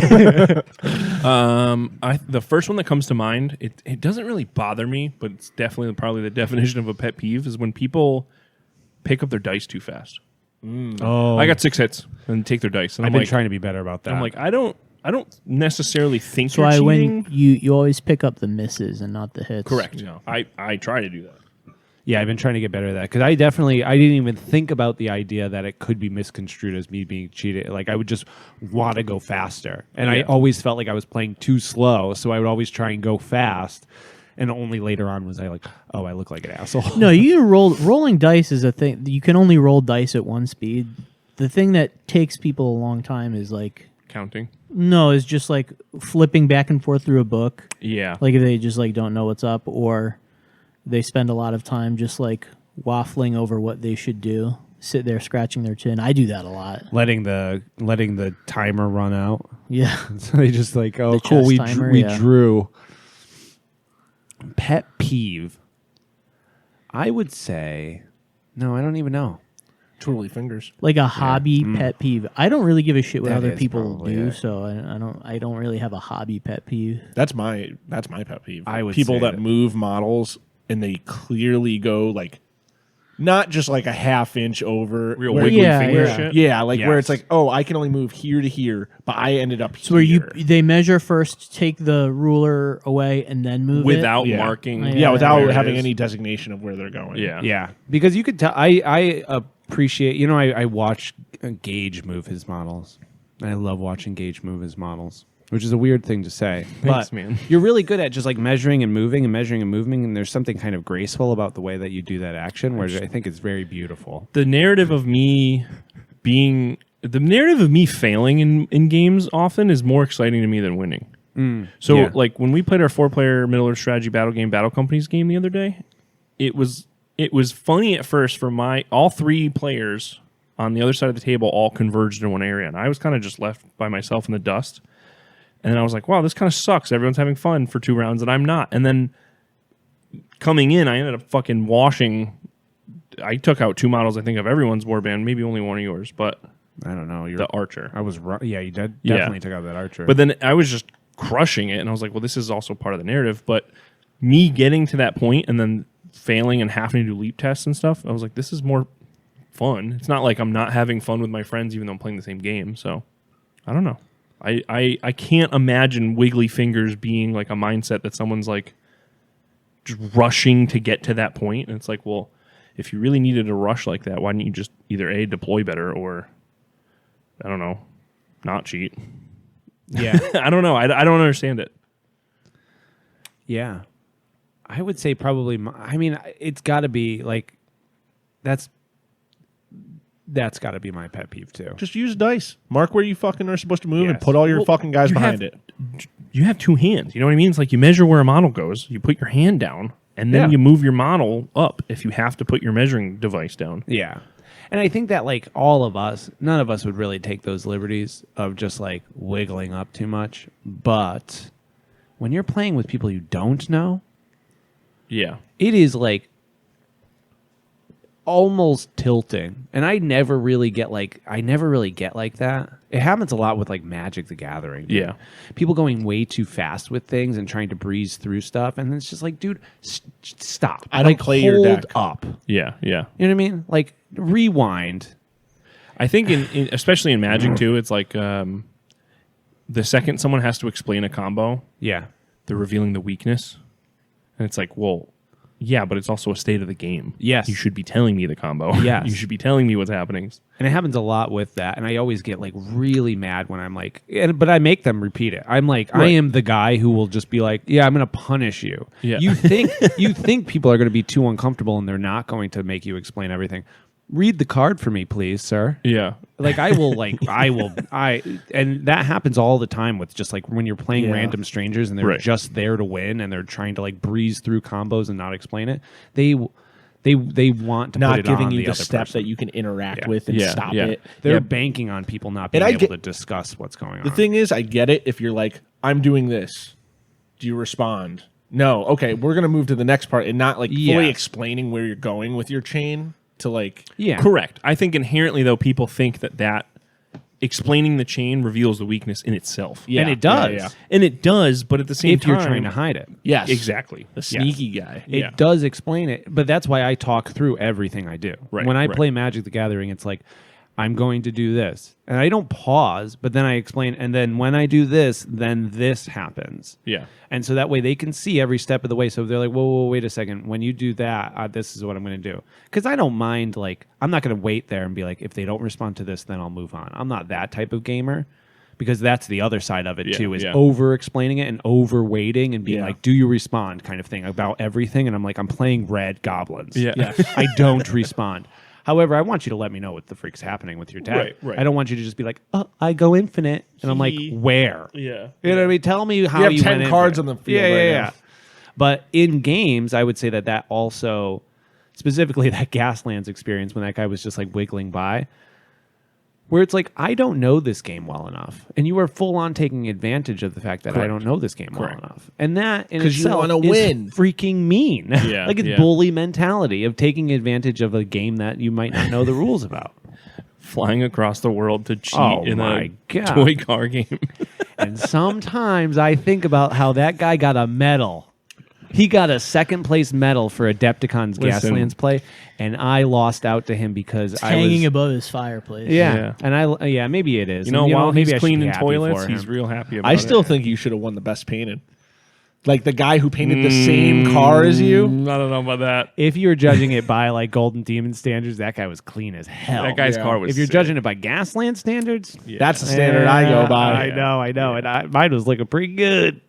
The first one that comes to mind, it doesn't really bother me, but it's definitely probably the definition of a pet peeve is when people pick up their dice too fast. Oh, I got 6 hits and take their dice, and I've I'm been like, trying to be better about that. I'm like, I don't necessarily think So you're I cheating. when you always pick up the misses and not the hits. Correct. I try to do that. yeah, I've been trying to get better at that because I didn't even think about the idea that it could be misconstrued as me being cheated. Like I would just want to go faster, and I Yeah. always felt like I was playing too slow, so I would always try and go fast. And only later on was I like, oh, I look like an asshole. No, you rolling dice is a thing. You can only roll dice at one speed. The thing that takes people a long time is like Counting. is just like flipping back and forth through a book. Yeah. Like if they just like don't know what's up, or they spend a lot of time just like waffling over what they should do, sit there scratching their chin. I do that a lot. letting the timer run out. Yeah. So they just like, oh, The cool, chess we timer, we yeah. drew. Pet peeve. I would say, no, I don't even know. Twiddly fingers. Like a hobby pet peeve. I don't really give a shit what That other is people probably do, it. so I don't really have a hobby pet peeve. That's my pet peeve. I would people say that that- move models and they clearly go like not just like a half inch over. Real where- wiggly Yeah, finger yeah. shit. Yeah, like where it's Yes. like, oh, I can only move here to here, but I ended up So where here. they measure first, take the ruler away, and then move Without Yeah. marking. Yeah. yeah, without where it having is. any designation of where they're going. Yeah. Yeah, because you could tell. I appreciate. You know, I watch Gage move his models. I love watching Gage move his models, which is a weird thing to say. Thanks, but man. You're really good at just like measuring and moving and measuring and moving, and there's something kind of graceful about the way that you do that action, where I think it's very beautiful. The narrative of me failing in games often is more exciting to me than winning. So yeah. like when we played our 4-player Middle Earth strategy battle game Battle Companies game the other day, it was funny at first for all 3 players on the other side of the table all converged in one area, and I was kind of just left by myself in the dust. And then I was like, wow, this kind of sucks. Everyone's having fun for 2 rounds and I'm not. And then coming in, I ended up fucking washing. I took out 2 models, I think, of everyone's warband, maybe only one of yours, but I don't know. the archer. I was wrong. Yeah, you did Yeah. definitely took out that archer. But then I was just crushing it, and I was like, well, this is also part of the narrative. But me getting to that point and then failing and having to do leap tests and stuff, I was like, this is more fun. It's not like I'm not having fun with my friends even though I'm playing the same game. So I don't know. I can't imagine wiggly fingers being like a mindset that someone's like just rushing to get to that point. And it's like, well, if you really needed to rush like that, why didn't you just either A, deploy better, or I don't know, not cheat? yeah, I don't know. I don't understand it. yeah, I would say probably. I mean, it's got to be like that's That's got to be my pet peeve too. Just use dice. Mark where you fucking are supposed to move and Yes. put all your fucking guys you behind have- it. You have two hands. You know what I mean? It's like you measure where a model goes. You put your hand down, and then Yeah. you move your model up if you have to put your measuring device down. Yeah. And I think that like all of us, none of us would really take those liberties of just like wiggling up too much. But when you're playing with people you don't know, Yeah. it is like almost tilting. And I never really get like that. It happens a lot with like Magic the Gathering. dude. Yeah. People going way too fast with things and trying to breeze through stuff. And it's just like, dude, stop. I don't like, play your hold deck. up. Yeah. Yeah. You know what I mean? Like rewind. I think in especially in Magic too, it's like the second someone has to explain a combo, Yeah. they're revealing the weakness, and it's like, well, yeah, but it's also a state of the game. Yes. you should be telling me the combo. Yes. you should be telling me what's happening. And it happens a lot with that. And I always get like really mad when I'm like, but I make them repeat it. I'm like, I Right. am the guy who will just be like, yeah, I'm going to punish you. Yeah. You think people are going to be too uncomfortable and they're not going to make you explain everything. Read the card for me, please, sir. Yeah, Like and that happens all the time with just like when you're playing Yeah. random strangers and they're Right. just there to win and they're trying to like breeze through combos and not explain it. They want to put Not it giving on you the the other step person. that you can interact Yeah. with and Yeah, stop yeah. it. They're banking on people not being And I able get- to discuss what's going on. The thing is, I get it if you're like, I'm doing this. Do you respond? No. Okay, we're going to move to the next part and not like fully Yes. explaining where you're going with your chain to like. yeah, correct. I think inherently though, people think that explaining the chain reveals the weakness in itself. Yeah, and it does. yeah, yeah. And it does, but at the same If time, you're trying to hide it, Yes. exactly. The sneaky guy. it Yeah. does explain it. But that's why I talk through everything I do. Right, when I right. play Magic the Gathering, it's like I'm going to do this, and I don't pause. But then I explain, and then when I do this, then this happens. Yeah. And so that way they can see every step of the way. So if they're like, whoa, wait a second. When you do that, this is what I'm going to do. Because I don't mind, like, I'm not going to wait there and be like, if they don't respond to this, then I'll move on. I'm not that type of gamer. Because that's the other side of it, Yeah, too, is yeah. over-explaining it and over-waiting and being Yeah. like, do you respond kind of thing about everything. And I'm like, I'm playing red goblins. Yeah. I don't respond. However, I want you to let me know what the freak's happening with your deck. Right, right. I don't want you to just be like, oh, I go infinite. And I'm like, where? Yeah. You know what I mean? Tell me how have you 10 went cards infinite. on the field Yeah, right yeah, now. yeah. But in games, I would say that also, specifically that Gaslands experience when that guy was just like wiggling by, where it's like, I don't know this game well enough. And you are full on taking advantage of the fact that I Correct. don't know this game Correct. well enough. And that in 'Cause you itself wanna is win. freaking mean. Yeah, like it's yeah. bully mentality of taking advantage of a game that you might not know the rules about. Flying across the world to cheat Oh in my a God. toy car game. And sometimes I think about how that guy got a medal. He got a second place medal for Adepticon's Listen. Gaslands play, and I lost out to him because I hanging was above his fireplace. yeah. And maybe it is. You know, And, while maybe he's I should be cleaning happy toilets, for he's him. real happy about I it. still think you should have won the best painted. Like the guy who painted the same car as you. I don't know about that. If you're judging it by like Golden Demon standards, that guy was clean as hell. That guy's Yeah. car was If you're sick. judging it by Gasland standards, That's the standard I go by. I know. And mine was looking pretty good.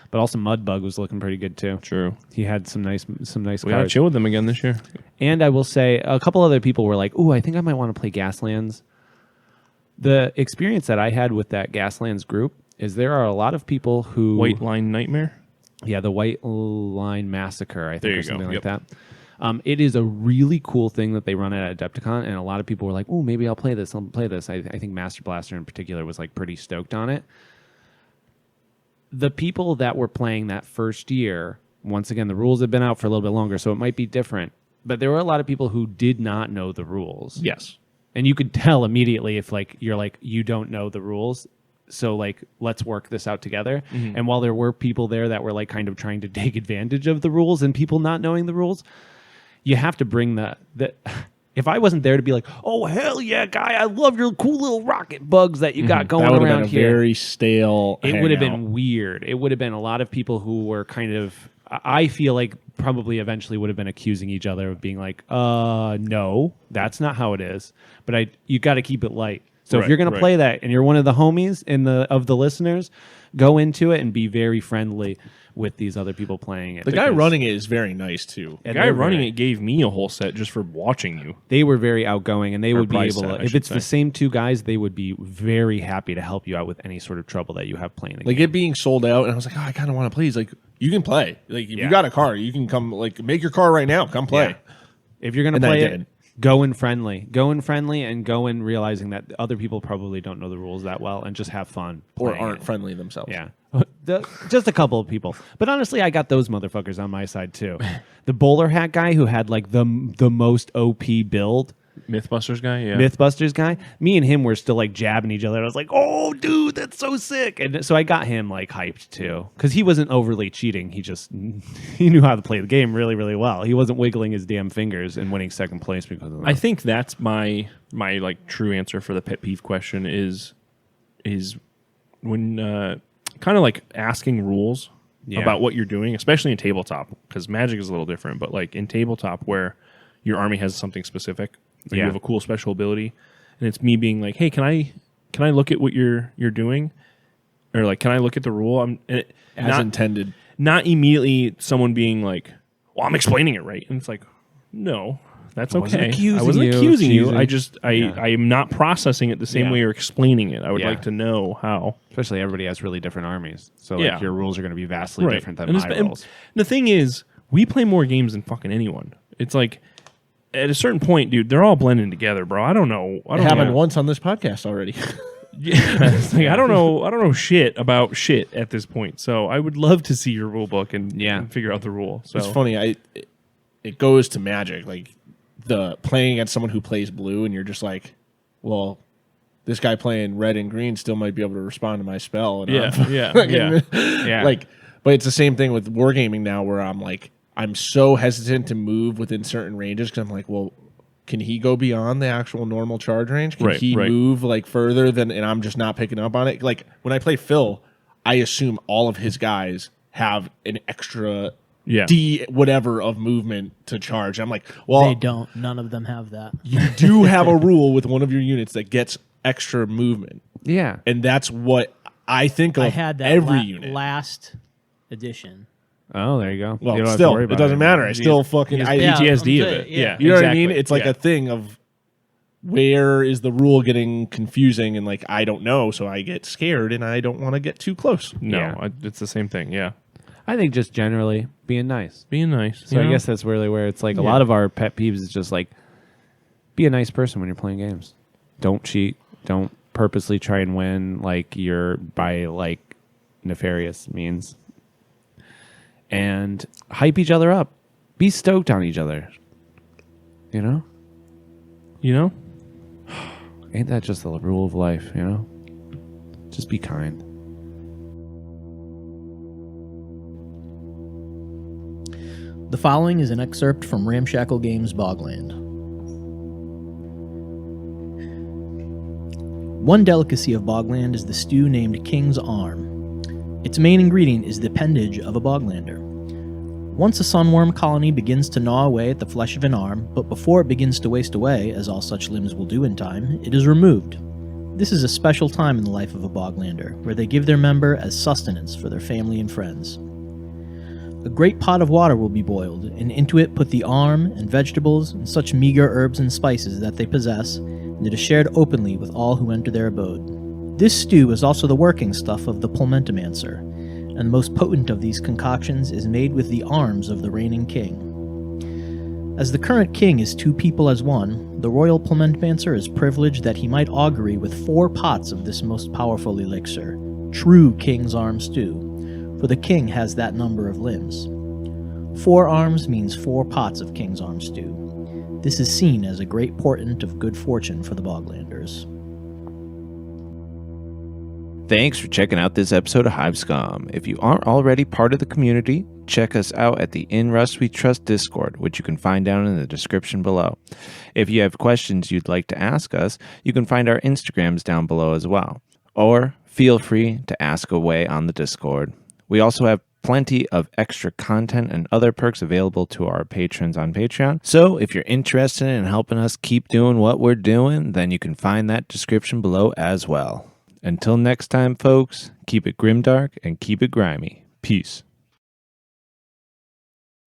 But also Mudbug was looking pretty good too. True. He had some nice We gotta cards. chill with them again this year. And I will say a couple other people were like, "Ooh, I think I might want to play Gaslands." The experience that I had with that Gaslands group is there are a lot of people who White Line Nightmare. yeah, the White Line Massacre, I think, There or you go. something like Yep. that. It is a really cool thing that they run at Adepticon, and a lot of people were like, "Oh, maybe I'll play this. I think Master Blaster in particular was like pretty stoked on it. The people that were playing that first year, once again, the rules have been out for a little bit longer, so it might be different. But there were a lot of people who did not know the rules. Yes. And you could tell immediately if like you're like you don't know the rules, so like let's work this out together. And while there were people there that were like kind of trying to take advantage of the rules and people not knowing the rules, you have to bring the if I wasn't there to be like, oh hell yeah, guy, I love your cool little rocket bugs that you got going That would have around been a here. very stale. It would have hangout. been weird. It would have been a lot of people who were kind of, I feel like probably eventually would have been accusing each other of being like, no, that's not how it is. But you got to keep it light. So if Right, you're going to right. play that and you're one of the homies of the listeners, go into it and be very friendly with these other people playing it. The guy because- running it is very nice too. The and guy they're running very- it gave me a whole set just for watching you. They were very outgoing, and they Or would be price able set, to. I If should it's the say. same two guys, they would be very happy to help you out with any sort of trouble that you have playing the Like game. it being sold out, and I was like, oh, I kind of want to play. He's like, you can play. Like if Yeah. you got a car, you can come. Like make your car right now. Come play. Yeah. If you're going to And I play did. it, go in friendly. Go in friendly, and go in realizing that other people probably don't know the rules that well, and just have fun. Or playing aren't it. friendly themselves. Yeah. Just a couple of people. But honestly, I got those motherfuckers on my side too. The bowler hat guy who had like the most OP build, Mythbusters guy, yeah. Mythbusters guy, me and him were still like jabbing each other. I was like, oh, dude, that's so sick. And so I got him like hyped too. Because he wasn't overly cheating. He just, he knew how to play the game really, really well. He wasn't wiggling his damn fingers and winning second place because of that. I think that's my like true answer for the pet peeve question is when kind of like asking rules Yeah. about what you're doing, especially in tabletop, because Magic is a little different. But like in tabletop, where your army has something specific, or you Yeah. have a cool special ability, and it's me being like, "Hey, can I look at what you're doing?" Or like, "Can I look at the rule?" As intended. not immediately someone being like, "Well, I'm explaining it right," and it's like, "No, that's okay. wasn't accusing I wasn't you, accusing you. choosing." I just I am not processing it the same Yeah. way you're explaining it. I would Yeah. like to know how." Especially everybody has really different armies. So like Yeah. your rules are going to be vastly different than And my it's- and rules. the thing is, we play more games than fucking anyone. It's like at a certain point, dude, they're all blending together, bro. I don't know. I It don't happened know. once on this podcast already. Yeah, it's like, I don't know shit about shit at this point. So I would love to see your rule book and, Yeah. and figure out the rule. So It's funny. It goes to Magic, like the playing against someone who plays blue, and you're just like, well, this guy playing red and green still might be able to respond to my spell. And Yeah, I'm yeah, fucking- yeah. Yeah. Like, but it's the same thing with wargaming now, where I'm like, I'm so hesitant to move within certain ranges because I'm like, well, can he go beyond the actual normal charge range? Can Right, he right. move like further than? And I'm just not picking up on it. Like when I play Phil, I assume all of his guys have an extra Yeah. D whatever of movement to charge. I'm like, well, They don't. None of them have that. you do have a rule with one of your units that gets extra movement, Yeah. and that's what I think of. I had that every unit. last edition. Oh, there you go. Well, You don't have to still, worry it about doesn't matter. I He- still fucking. He I, has Yeah, PTSD I'm of saying, it. yeah. Yeah, you know what I exactly. mean? It's like Yeah. a thing of where is the rule getting confusing, and like I don't know, so I get scared and I don't want to get too close. No, Yeah. it's the same thing. Yeah, I think just generally being nice. being nice. So you I know? guess that's really where it's like a lot of our pet peeves is just like be a nice person when you're playing games. Don't cheat. Don't purposely try and win like you're by like nefarious means. And hype each other up. Be stoked on each other. You know? you know. Ain't that just the rule of life, you know? Just be kind. The following is an excerpt from Ramshackle Games Bogland. One delicacy of Bogland is the stew named King's Arm. Its main ingredient is the appendage of a Boglander. Once a sunworm colony begins to gnaw away at the flesh of an arm, but before it begins to waste away, as all such limbs will do in time, it is removed. This is a special time in the life of a Boglander, where they give their member as sustenance for their family and friends. A great pot of water will be boiled, and into it put the arm and vegetables and such meager herbs and spices that they possess, and it is shared openly with all who enter their abode. This stew is also the working stuff of the Pulmentomancer, and the most potent of these concoctions is made with the arms of the reigning king. As the current king is two people as one, the royal Pulmentomancer is privileged that he might augury with 4 pots of this most powerful elixir, true King's Arm stew, for the king has that number of limbs. 4 arms means 4 pots of King's Arm stew. This is seen as a great portent of good fortune for the Boglanders. Thanks for checking out this episode of Hive Scum. If you aren't already part of the community, check us out at the In Rust We Trust Discord, which you can find down in the description below. If you have questions you'd like to ask us, you can find our Instagrams down below as well. Or feel free to ask away on the Discord. We also have plenty of extra content and other perks available to our patrons on Patreon. So if you're interested in helping us keep doing what we're doing, then you can find that description below as well. Until next time, folks, keep it grimdark and keep it grimy. Peace.